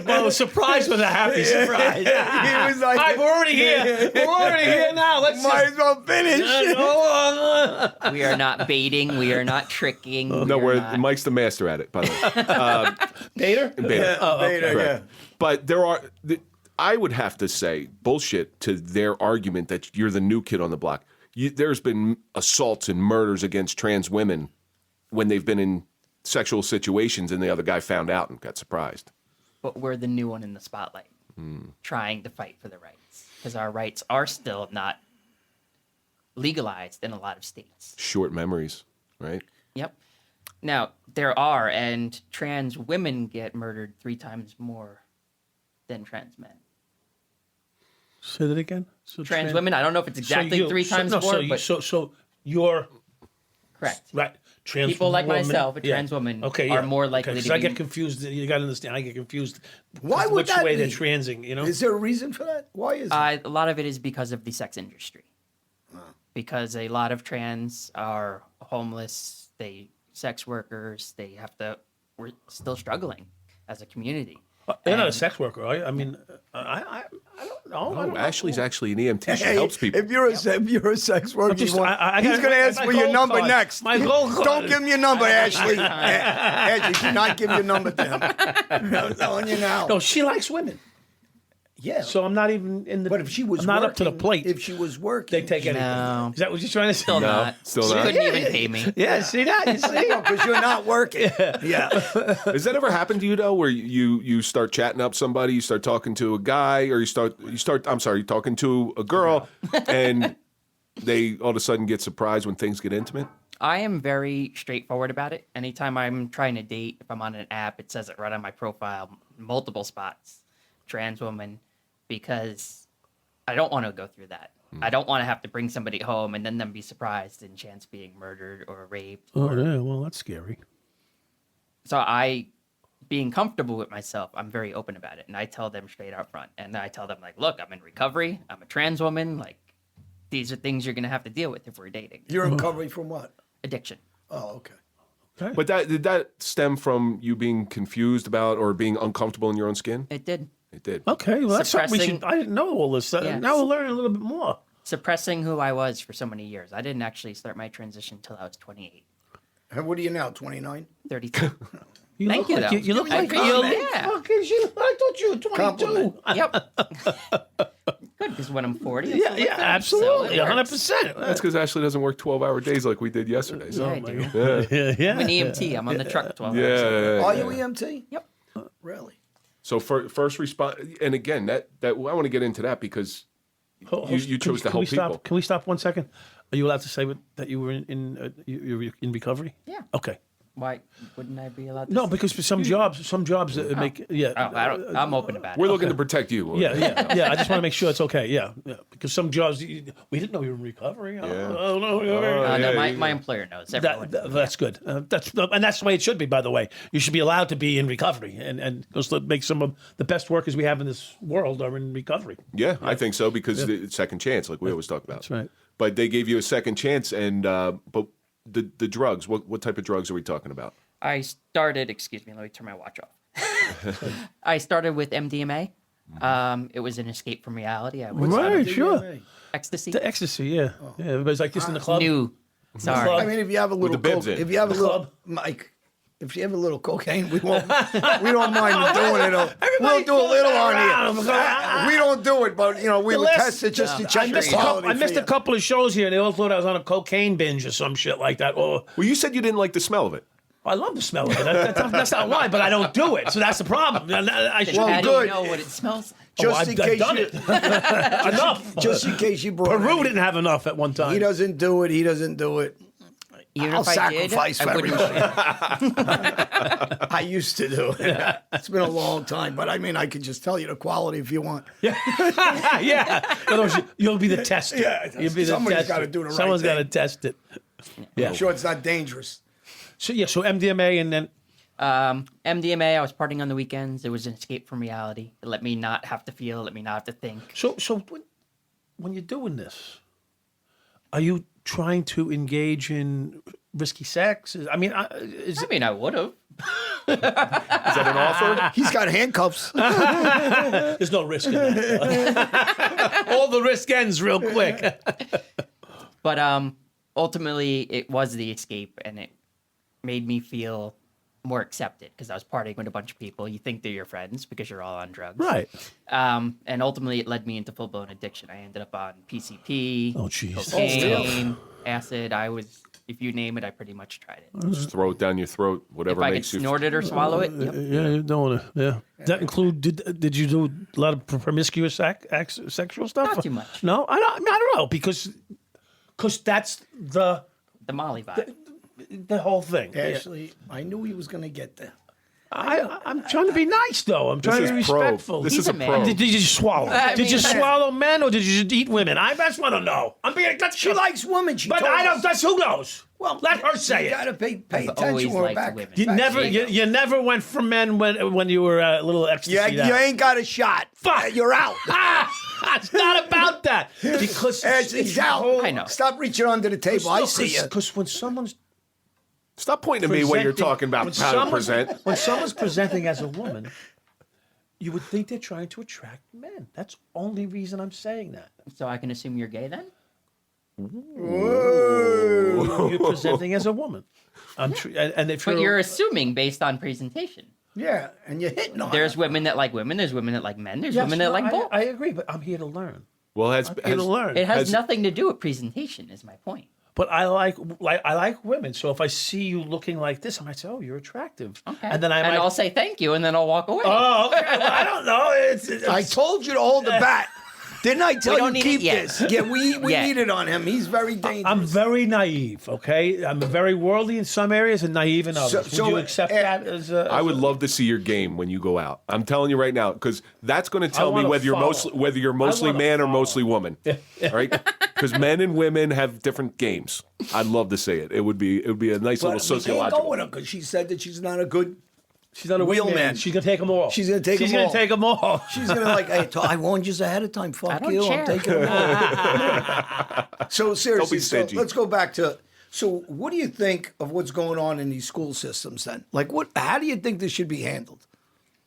Well, surprise with a happy surprise. He was like, All right, we're already here. We're already here now. Let's might just as well finish. go on. We are not baiting. We are not tricking. No, we are not- Mike's the master at it, by the way. Bader? Beta. Beta, Correct. But I would have to say bullshit to their argument that you're the new kid on the block. There's been assaults and murders against trans women when they've been in sexual situations and the other guy found out and got surprised. But we're the new one in the spotlight, trying to fight for the rights because our rights are still not legalized in a lot of states. Short memories, right? Yep. Now there are, and trans women get murdered 3 times more than trans men. Say that again. So Trans women, I don't know if it's exactly 3 times more, but so you're correct. right. Trans People like woman, myself, a trans woman, okay, are yeah. more likely Okay, 'cause to I be- get confused. You got to understand. I get confused. Why with would which that way they're be? transing? You know. Is there a reason for that? Why is it? A lot of it is because of the sex industry. Because a lot of trans are homeless, sex workers, we're still struggling as a community. You're not a And- sex worker, are you? I mean, I don't know. I don't know. Ashley's actually an EMT. She Hey, helps people. If you're a sex worker, just- you want- I he's got- going to ask my for your gold number card. next. My gold card. Don't give me your number, Ashley. Ashley, do not give your number to him. I'm telling you now. No, she likes women. Yeah. So I'm not even in the. But if she was I'm not up to the working- plate. If she was working, They take anything. No. Is that what you're trying to say? Still not. still she not? couldn't even pay me. Yeah, see that? You see? because you're not working. Yeah. Has that ever happened to you though, where you start chatting up somebody, you start talking to a guy, or you start you're talking to a girl, and they all of a sudden get surprised when things get intimate? I am very straightforward about it. Anytime I'm trying to date, if I'm on an app, it says it right on my profile, multiple spots, trans woman, because I don't want to go through that. I don't want to have to bring somebody home and then them be surprised in chance being murdered or raped. Oh, yeah. Well, that's scary. So being comfortable with myself, I'm very open about it. And I tell them straight out front. And I tell them, like, look, I'm in recovery. I'm a trans woman. Like, these are things you're going to have to deal with if we're dating. You're in recovery from what? Addiction. Oh, okay. But did that stem from you being confused about or being uncomfortable in your own skin? It did. It did. Okay, well, that's something we Suppressing- should. I didn't know all this. Yeah. Now we're learning a little bit more. Suppressing who I was for so many years. I didn't actually start my transition until I was 28, And what are you now, 29? You 32. look Thank you, like though. you look I like you. appreciate it. Yeah. Fucking shit, I thought you were 22. Compliment. Yep. Good, because when I'm 40, I Yeah, still look yeah, good, absolutely, so it works. 100%. That's because Ashley doesn't work 12-hour days like we did yesterday. So. Yeah, I do. Yeah. Yeah, I'm an EMT. I'm on the truck 12 hours. Yeah. Are you EMT? Yep. Really? So first response, and again, that I want to get into that because you chose to help people. Can we stop 1 second? Are you allowed to say that you were you were in recovery? Yeah. Okay. Why wouldn't I be allowed to? No, because for some jobs that make Oh, I'm open about it. We're looking to protect you. yeah. I just want to make sure it's okay. Yeah. Because some jobs we didn't know you were in recovery. Oh, no. No, yeah, my employer knows. Everyone. That's good. That's the way it should be. By the way, you should be allowed to be in recovery, and because make some of the best workers we have in this world are in recovery. Yeah, I think so because the second chance, like we always talk about. That's right. But they gave you a second chance, and but the drugs. What type of drugs are we talking about? I started. Excuse me. Let me turn my watch off. I started with MDMA. It was an escape from reality. I was Right. Sure. ecstasy. The ecstasy. Yeah. Yeah. Everybody's like this in the club. New. Sorry. club. I mean, if you have a little the bibs in. if you have a little, club. Mike, if you have a little cocaine, we don't mind doing it. We'll Everybody do a little goes on around. here. We don't do it, but we would test it just to check the quality. I missed a couple of shows here, and they all thought I was on a cocaine binge or some shit like that. Or Well, you said you didn't like the smell of it. I love the smell of it. That's not why, but I don't do it, so that's the problem. I should. How do good. you know what it smells like? Just in I've case done you, it. Enough. just in case you brought Peru it. didn't have enough at one time. He doesn't do it. He doesn't do it. Even I'll if I did, sacrifice for I wouldn't. I used to do it. It's been a long time, but I mean, I could just tell you the quality if you want. Yeah. In other words, you'll be the tester. Yeah, You'll be the somebody's tester. gotta do the right Someone's got to thing. test it. Yeah. I'm sure it's not dangerous. So MDMA and then MDMA, I was partying on the weekends. It was an escape from reality. It let me not have to feel, let me not have to think. so when you're doing this, are you trying to engage in risky sex? I mean, I would have. Is that an offer? He's got handcuffs. there's no risk in that. All the risk ends real quick. But ultimately, it was the escape, and it made me feel more accepted because I was partying with a bunch of people. You think they're your friends because you're all on drugs. Right. And ultimately, it led me into full-blown addiction. I ended up on PCP, Oh, jeez. cocaine, acid. If you name it, I pretty much tried it. Just throw it down your throat, whatever If I could makes you. snort it or swallow it, yep. Yeah, you don't want to. Yeah. Does that include? Did you do a lot of promiscuous sexual stuff? Not too much. No, I don't know because that's the The Molly vibe. whole thing. Ashley, I knew he was going to get there. I'm trying to be nice though. I'm trying to be is pro. respectful. This He's is a a man. pro. Did you swallow? Did you mean- swallow men or did you just eat women? I just want to know. I'm being. She likes women. She But told I don't. us. That's who knows. Well, let her say you it. got to pay I've attention always when we're liked back. women. You back never. to You never went for men when you were a little ecstasy. Yeah, you ain't got a shot. Fuck. You're out. It's not about that because Ashley's out. I know. Stop reaching under the table. I see you. Because when someone's Stop pointing to me when you're talking about how to present. when someone's presenting as a woman, you would think they're trying to attract men. That's the only reason I'm saying that. So I can assume you're gay then? You're presenting as a woman. And if But you're assuming based on presentation. Yeah, and you're hitting on There's it. women that like women. There's women that like men. There's Yes, women that no, like both. I agree, but I'm here to learn. Well, I'm here to learn. It has Has- nothing to do with presentation. Is my point. But I like women. So if I see you looking like this, I might say, "Oh, you're attractive." Okay. And then I might. I'll say thank you, and then I'll walk away. Oh, okay. Well, I don't know. I told you to hold the bat. Didn't I tell don't you need it keep yet. this? Yeah, we Yeah. need it on him. He's very dangerous. I'm very naive, okay? I'm very worldly in some areas and naive in others. So, Would you accept that as a... I would love to see your game when you go out. I'm telling you right now, because that's going to tell me wanna whether you're follow. whether you're mostly wanna man or follow. mostly woman. All right? Because men and women have different games. I'd love to see it. It would be a nice But little we can't go sociological. with her because she said that she's not a good. She's not a Wheel wheelman. man. She's going to take them all. She's gonna take 'em She's going all. to take them all. She's gonna like, hey, I warned you ahead of time. Fuck don't you. care. I'm taking them all. So seriously, so stingy. let's go back to. So, what do you think of what's going on in these school systems? Then, like, what? How do you think this should be handled?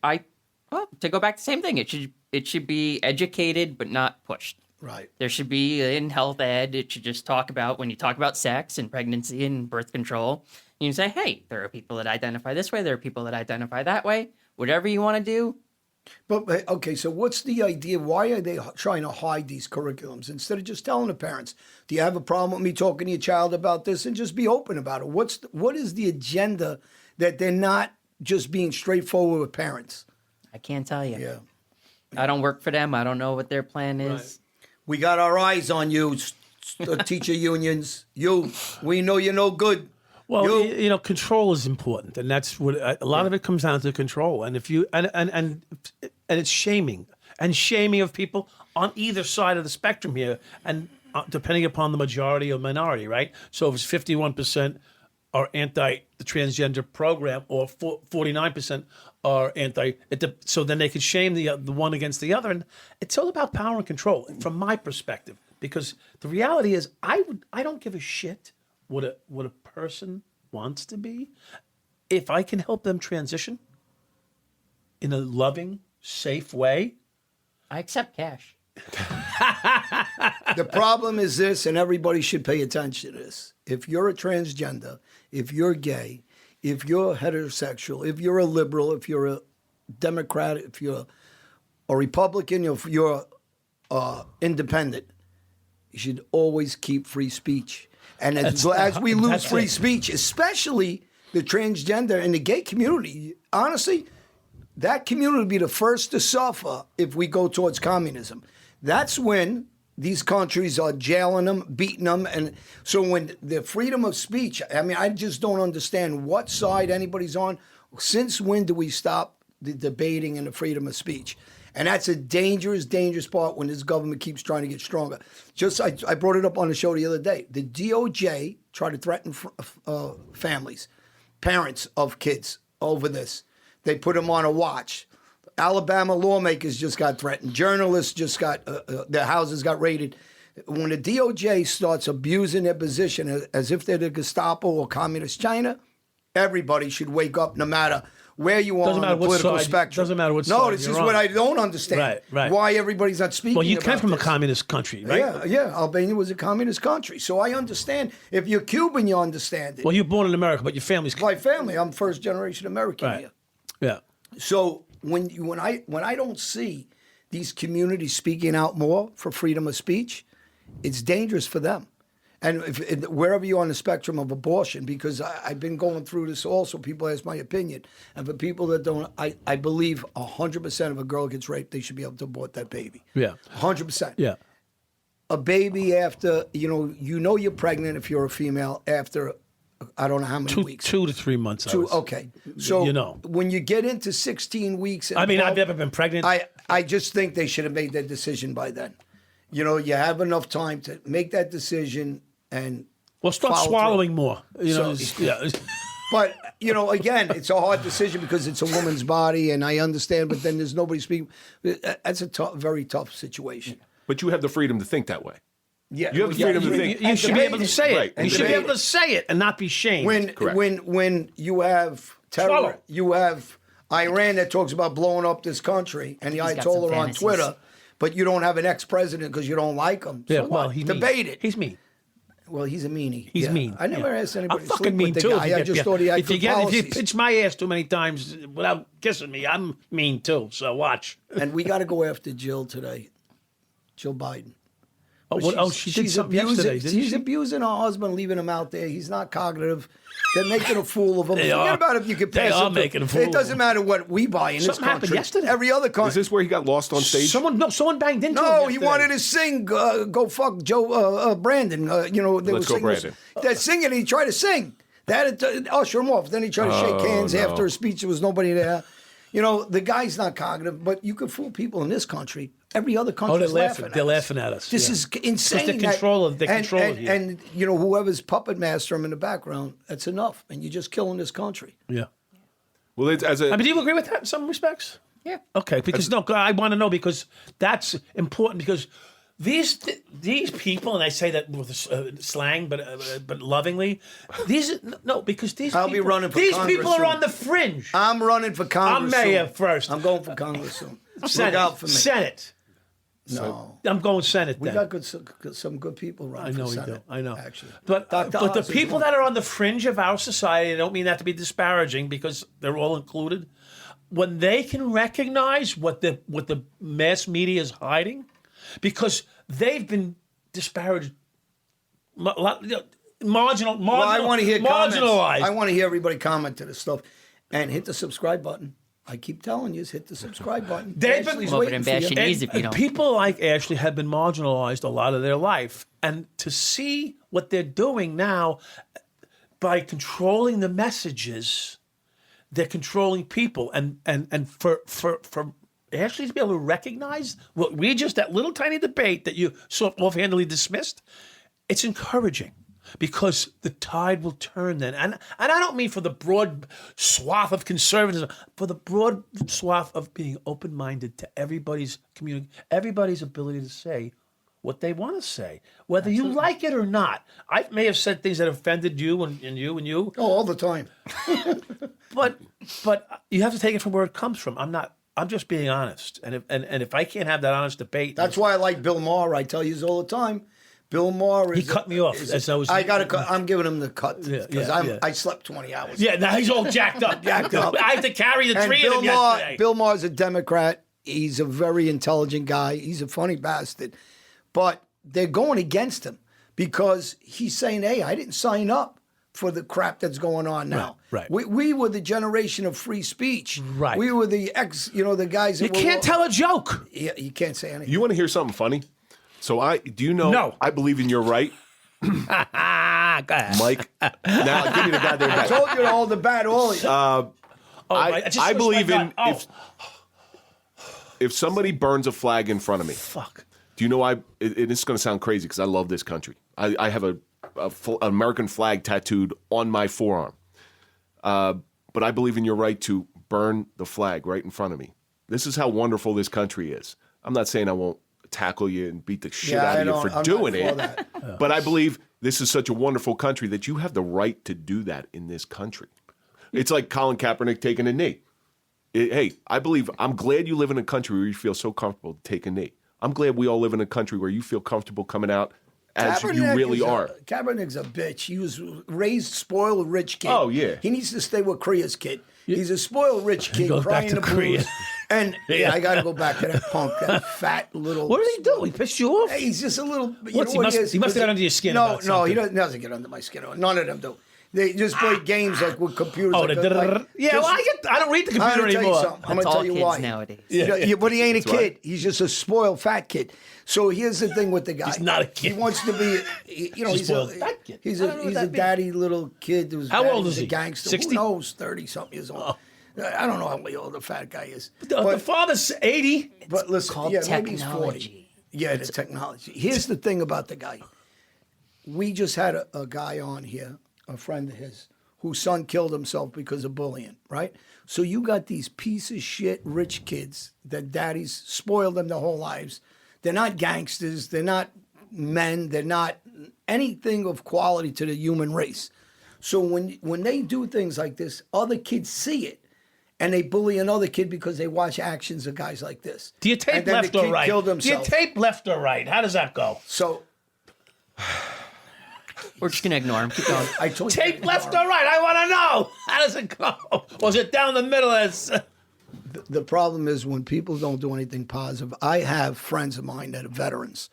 To go back to the same thing, it should be educated but not pushed. Right. There should be in health ed. It should just talk about when you talk about sex and pregnancy and birth control. You can say, hey, there are people that identify this way. There are people that identify that way. Whatever you want to do. But okay, so what's the idea? Why are they trying to hide these curriculums instead of just telling the parents, "Do you have a problem with me talking to your child about this?" and just be open about it? What is the agenda that they're not just being straightforward with parents? I can't tell you. Yeah, I don't work for them. I don't know what their plan is. we got our eyes on you, teacher unions. We know you're no good. Well, you know, control is important, and that's what a lot of it comes down to control. And if you and it's shaming of people on either side of the spectrum here, and depending upon the majority or minority, right? So if it's 51% are anti the transgender program, or 49% are anti, so then they can shame the one against the other, and it's all about power and control, from my perspective. Because the reality is, I don't give a shit what a person wants to be, if I can help them transition in a loving, safe way. I accept cash. The problem is this, and everybody should pay attention to this. If you're a transgender, if you're gay, if you're heterosexual, if you're a liberal, if you're a Democrat, if you're a Republican, if you're independent, you should always keep free speech. And as we lose free speech, especially the transgender and the gay community, honestly, that community will be the first to suffer if we go towards communism. That's when these countries are jailing them, beating them. And so when the freedom of speech, I mean, I just don't understand what side anybody's on. Since when do we stop the debating and the freedom of speech? And that's a dangerous, dangerous part when this government keeps trying to get stronger. I brought it up on the show the other day. The DOJ tried to threaten families, parents of kids over this. They put them on a watch. Alabama lawmakers just got threatened. Journalists just got, their houses got raided. When the DOJ starts abusing their position as if they're the Gestapo or Communist China, everybody should wake up no matter where you are on the political spectrum. Doesn't matter what side. No, this is what I don't understand. Right. Why everybody's not speaking. Well, you about came from this. a communist country, right? Yeah. Albania was a communist country, so I understand. If you're Cuban, you understand it. Well, you're born in America, but your family's My family, I'm first generation American right. here. Yeah. So when I don't see these communities speaking out more for freedom of speech, it's dangerous for them. And wherever you're on the spectrum of abortion, because I've been going through this also, people ask my opinion. And for people that don't, I believe 100% of a girl gets raped, they should be able to abort that baby. Yeah. 100%. Yeah. A baby after, you know you're pregnant if you're a female after, I don't know how many weeks. 2 to 3 months. Okay. So when you get into 16 weeks. I mean, I've never been pregnant. I just think they should have made that decision by then. You have enough time to make that decision and start follow swallowing through. more. But, again, it's a hard decision because it's a woman's body, and I understand, but then there's nobody speaking. That's a very tough situation. But you have the freedom to think that way. Yeah, You have the freedom to think. You should be able to say it. Right. You should be able to say it and not be shamed. When you have terror, you have Iran that talks about blowing up this country, and the He's got Ayatollah some on fantasies. Twitter, but you don't have an ex-president because you don't like him. So yeah, well, what? Debate it. He's mean. Well, he's a meanie. He's Yeah. mean. I never asked anybody I'm to fucking sleep mean with the too. guy. I just thought he had good if you policies. pitch my ass too many times without kissing me, I'm mean too. So watch. And we got to go after Jill today, Jill Biden. She did something yesterday, didn't She's she? abusing her husband, leaving him out there. He's not cognitive. They're making a fool of him. They Forget are. about if you can They pass are him. making a fool It of doesn't him. matter what we buy in Something this happened country. yesterday. Every other Is country. this where he got lost on stage? Someone banged into him No, he yesterday. wanted to sing. Go fuck Joe Brandon. They Let's were go, singing. Brandon. They're singing. And he tried to sing. That usher him off. Then he tried to shake hands no. after a speech. There was nobody there. The guy's not cognitive, but you can fool people in this country. Every other country they're is laughing. laughing. They're at us. laughing at us. This yeah. is insane. Because they're controlling you. And whoever's puppet master him in the background, that's enough. And you're just killing this country. Yeah. Well, it's as a I mean, do you agree with that in some respects? Yeah. Okay, because I want to know because that's important because these people, and I say that with slang, but lovingly, because these I'll be running for these Congress people are soon. on the fringe. I'm running for Congress. I'm mayor soon. first. I'm going for Congress soon. Senate, Look out for me. Senate. No. I'm going Senate. We then. got some good people running I know for we Senate. do. I know. Actually. But Dr. the Oz is people one. that are on the fringe of our society, I don't mean that to be disparaging because they're all included. When they can recognize what the mass media is hiding, because they've been disparaged, marginalized. Well, I want to hear comments. marginalized. I want to hear everybody comment to this stuff. And hit the subscribe button. I keep telling you, hit the subscribe button. They've been- Ashley's Come over waiting and for bash you. your knees if you don't. People like Ashley have been marginalized a lot of their life. And to see what they're doing now by controlling the messages, they're controlling people. And for Ashley to be able to recognize what we just, that little tiny debate that you so offhandedly dismissed, it's encouraging. Because the tide will turn then. And I don't mean for the broad swath of conservatism, for the broad swath of being open-minded to everybody's community, everybody's ability to say what they want to say, whether you like it or not. I may have said things that offended you and you. Oh, all the time. But you have to take it from where it comes from. I'm just being honest. And if I can't have that honest debate. That's why I like Bill Maher. I tell you all the time. Bill Maher is. He cut me off as I was. I got to cut. I'm giving him the cut because yeah. I slept 20 hours. Yeah, now he's all jacked up. up. I have to carry the And three of them yesterday. Bill Maher's a Democrat. He's a very intelligent guy. He's a funny bastard. But they're going against him because he's saying, hey, I didn't sign up for the crap that's going on now. Right. We were the generation of free speech. Right. We were the the guys that You were. can't tell a joke. Yeah, you can't say anything. You want to hear something funny? So do you know? No. I believe in your right, Go ahead. Mike. Now give me the goddamn I back. told you to hold the bat all. I believe in if somebody burns a flag in front of me. Fuck. Do you know it's going to sound crazy because I love this country. I have an American flag tattooed on my forearm. But I believe in your right to burn the flag right in front of me. This is how wonderful this country is. I'm not saying I won't tackle you and beat the shit out of you for doing it. But I believe this is such a wonderful country that you have the right to do that in this country. It's like Colin Kaepernick taking a knee. I'm glad you live in a country where you feel so comfortable to take a knee. I'm glad we all live in a country where you feel comfortable coming out as you really are. Kaepernick's a bitch. He was raised spoiled rich kid. Oh, yeah. He needs to stay with Korea's kid. He's a spoiled rich kid goes back crying to the Korea. blues. And I got to go back to that punk, that fat little. What did he do? He pissed you off? Hey, he's just a little. He what must is? have got under your skin. No, about no, he something. doesn't get under my skin. None of them do. They just play games like with computers. Oh, like, yeah. Well, I don't read the I'm computer gonna tell you anymore. something. I'm That's gonna tell all you kids why. nowadays. Yeah, but he ain't a That's right. kid. He's just a spoiled fat kid. So here's the thing with the guy. He's not a kid. He wants to be. He's spoiled fat kid. He's I don't know what a that means. daddy little kid. Who's How old is a he? gangster. 60? Who knows? 30-something years old. I don't know how old the fat guy is. The father's 80. But listen, called maybe he's 40. technology. Yeah, the technology. Here's the thing about the guy. We just had a guy on here, a friend of his, whose son killed himself because of bullying, right? So you got these piece of shit rich kids that daddies spoiled them their whole lives. They're not gangsters. They're not men. They're not anything of quality to the human race. So when they do things like this, other kids see it. And they bully another kid because they watch actions of guys like this. Do you tape And then left the or kid right? killed Do you himself. tape left or right? How does that go? So We're just gonna ignore him. Keep going. I told you. Tape left or right? I want to know. How does it go? Was it down the middle? The problem is when people don't do anything positive. I have friends of mine that are veterans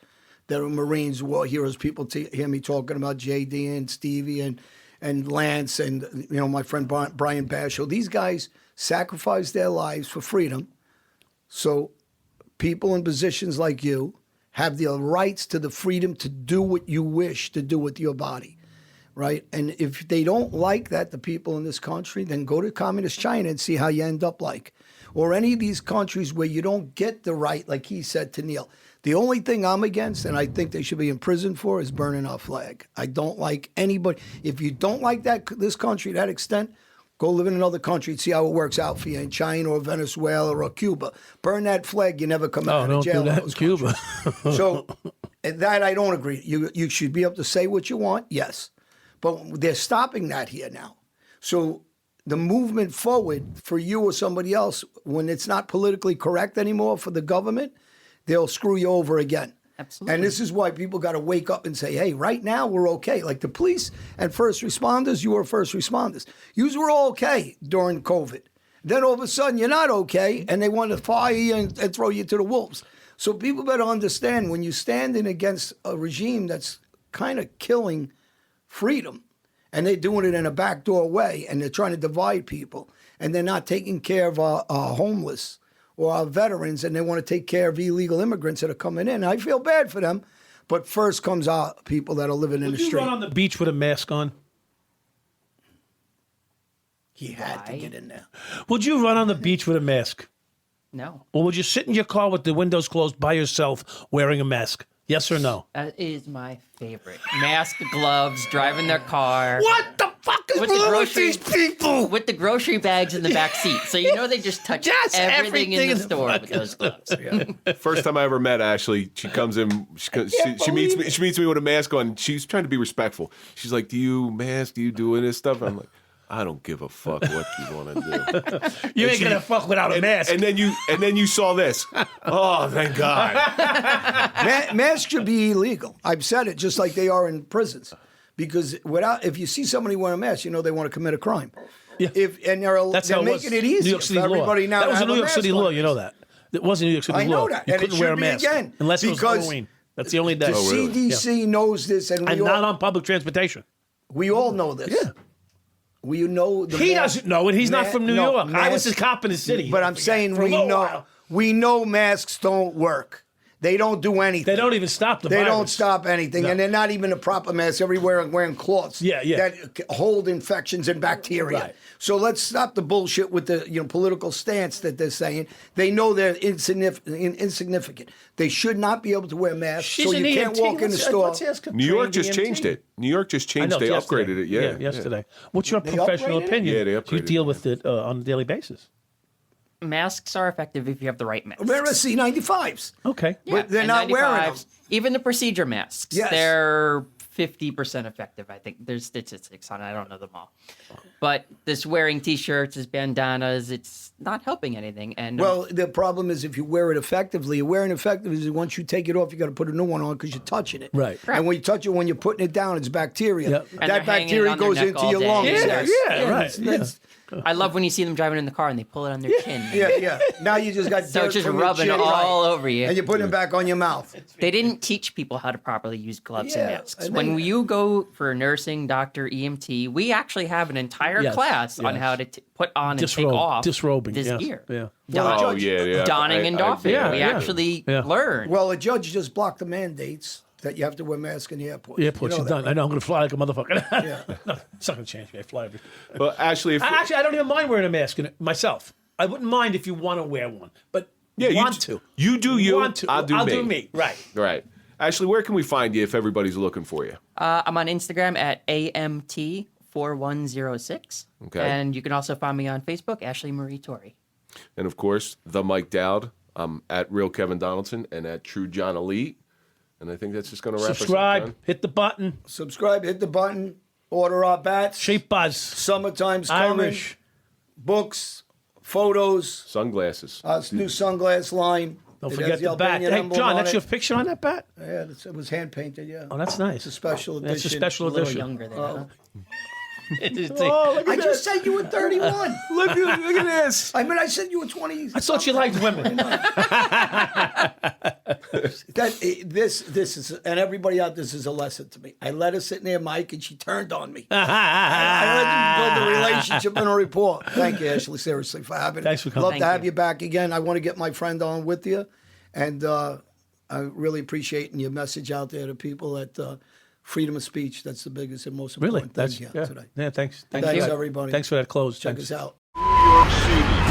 that are Marines, war heroes. People hear me talking about JD and Stevie and Lance and my friend Brian Bashel. These guys sacrificed their lives for freedom. So people in positions like you have the rights to the freedom to do what you wish to do with your body, right? And if they don't like that, the people in this country, then go to communist China and see how you end up like. Or any of these countries where you don't get the right, like he said to Neil. The only thing I'm against, and I think they should be in prison for, is burning our flag. I don't like anybody. If you don't like this country to that extent, go live in another country and see how it works out for you in China or Venezuela or Cuba. Burn that flag, you never come out of jail. Don't do that in Cuba. So that I don't agree. You should be able to say what you want, yes. But they're stopping that here now. So the movement forward for you or somebody else, when it's not politically correct anymore for the government, they'll screw you over again. Absolutely. And this is why people got to wake up and say, hey, right now we're okay. Like the police and first responders, you were first responders. You were all okay during COVID. Then all of a sudden you're not okay, and they want to fire you and throw you to the wolves. So people better understand when you're standing against a regime that's kind of killing freedom, and they're doing it in a backdoor way, and they're trying to divide people, and they're not taking care of our homeless or our veterans, and they want to take care of illegal immigrants that are coming in. I feel bad for them, but first comes our people that are living in the Would you street. run on the beach with a mask on? He had to get in there. Would you run on the beach with a mask? No. Or would you sit in your car with the windows closed by yourself wearing a mask? Yes or no? That is my favorite. Mask, gloves, driving their car. What the fuck is With the wrong with grocery- these people? With the grocery bags in the back seat. So you know they just touch everything in the store with those gloves. First time I ever met Ashley, she comes in, she meets me with a mask on. She's trying to be respectful. She's like, "Do you mask? Do you do this stuff?" I'm like, "I don't give a fuck what you want to do." You ain't gonna fuck without a mask. And then you saw this. Oh, thank God. Masks should be illegal. I've said it, just like they are in prisons. Because if you see somebody wearing a mask, you know they want to commit a crime. Yeah. They're how making it New easier York City for everybody law. now That to was a have New a York City mask law. on. You know that. It was a New York City I know law. that, You and it couldn't wear a should be mask again, unless it was because Halloween. That's the only day. The CDC knows this, and And not on public transportation. we all know this. Yeah. We know the He mask- doesn't know it. He's not from New no, York. I was mask- a cop in the city. But I'm saying For a little while. we know masks don't work. They don't do anything. They don't even stop the They virus. don't stop anything, No. and they're not even a proper mask. Everywhere wearing cloths that hold infections and bacteria. Right. So let's stop the bullshit with the political stance that they're saying. They know they're insignificant. They should not be able to wear masks, She's so an you can't EMT. walk in the store. Let's ask a New York trained just EMT. changed it. New York just I changed. know, They yesterday. upgraded it. Yeah, yesterday. What's your professional upgraded it? opinion? Yeah, they Do you upgraded deal it. with it on a daily basis? Masks are effective if you have the right masks. Wear a C95s. Okay. But they're and not wearing them. 95s, even the procedure masks, Yes. they're 50% effective. I think there's statistics on it. I don't know them all. But this wearing T-shirts, this bandanas, it's not helping anything. And Well, the problem is if you wear it effectively, wearing it effectively is once you take it off, you got to put a new one on because you're touching it. Right. And when you touch it, when you're putting it down, it's bacteria. Yep. And they're That hanging bacteria on their goes neck into all your day. lungs. Yeah, Yes. yeah, right. It's- I love when you see them driving in the car and they pull it on their chin. yeah. Now you just got So dirt it's just from your rubbing chin, all right. over you. And you're putting it back on your mouth. They didn't teach people how to properly use gloves and Yeah, masks. and When then- you go for nursing, doctor, EMT, we actually have an entire Yes, class on yes. how to put on and take off disrobing, this yes, gear. yeah. Well, Oh yeah. Donning and doffing. yeah, we yeah. actually Yeah. learn. Well, a judge just blocked the mandates that you have to wear masks in the airport. The airport's You know done. that, I know I'm going to fly like a motherfucker. Yeah. No, it's not going to change me. I fly every. Well, Ashley, if, Actually, I don't even mind wearing a mask myself. I wouldn't mind if you want to wear one, but yeah, want to. You do you. Want to. I'll do me. Right. Right. Ashley, where can we find you if everybody's looking for you? I'm on Instagram at AMT4106. Okay. And you can also find me on Facebook, Ashley Marie Turi. And of course, the Mike Dowd. I'm at Real Kevin Donaldson and at True John Elite. And I think that's just going to wrap Subscribe. us up. John. Hit the button. Subscribe, hit the button, order our bats. Shape Buzz. Summertime's coming. Irish. Books, photos, Sunglasses. new sunglass line. Don't It forget has the bat. Albanian Hey, emblem John, on that's it. your picture on that bat? Yeah, it was hand painted, yeah. Oh, that's nice. It's a special edition. That's a special A little edition. younger than that. Oh, look I just said you were 31. Look at this. I mean, I said you were 20. I thought you liked women. This is, and everybody out, this is a lesson to me. I let her sit near Mike, and she turned on me. I let them build a relationship and a rapport. Thank you, Ashley, seriously, for having me. Thanks for coming. Love Thank to have you. you back again. I want to get my friend on with you, and I really appreciate your message out there to people that freedom of speech, that's the biggest and most Really? important That's thing yeah. today. Yeah, thanks. Thanks, you. everybody. Thanks for that close. Check Thanks. us out. New York City.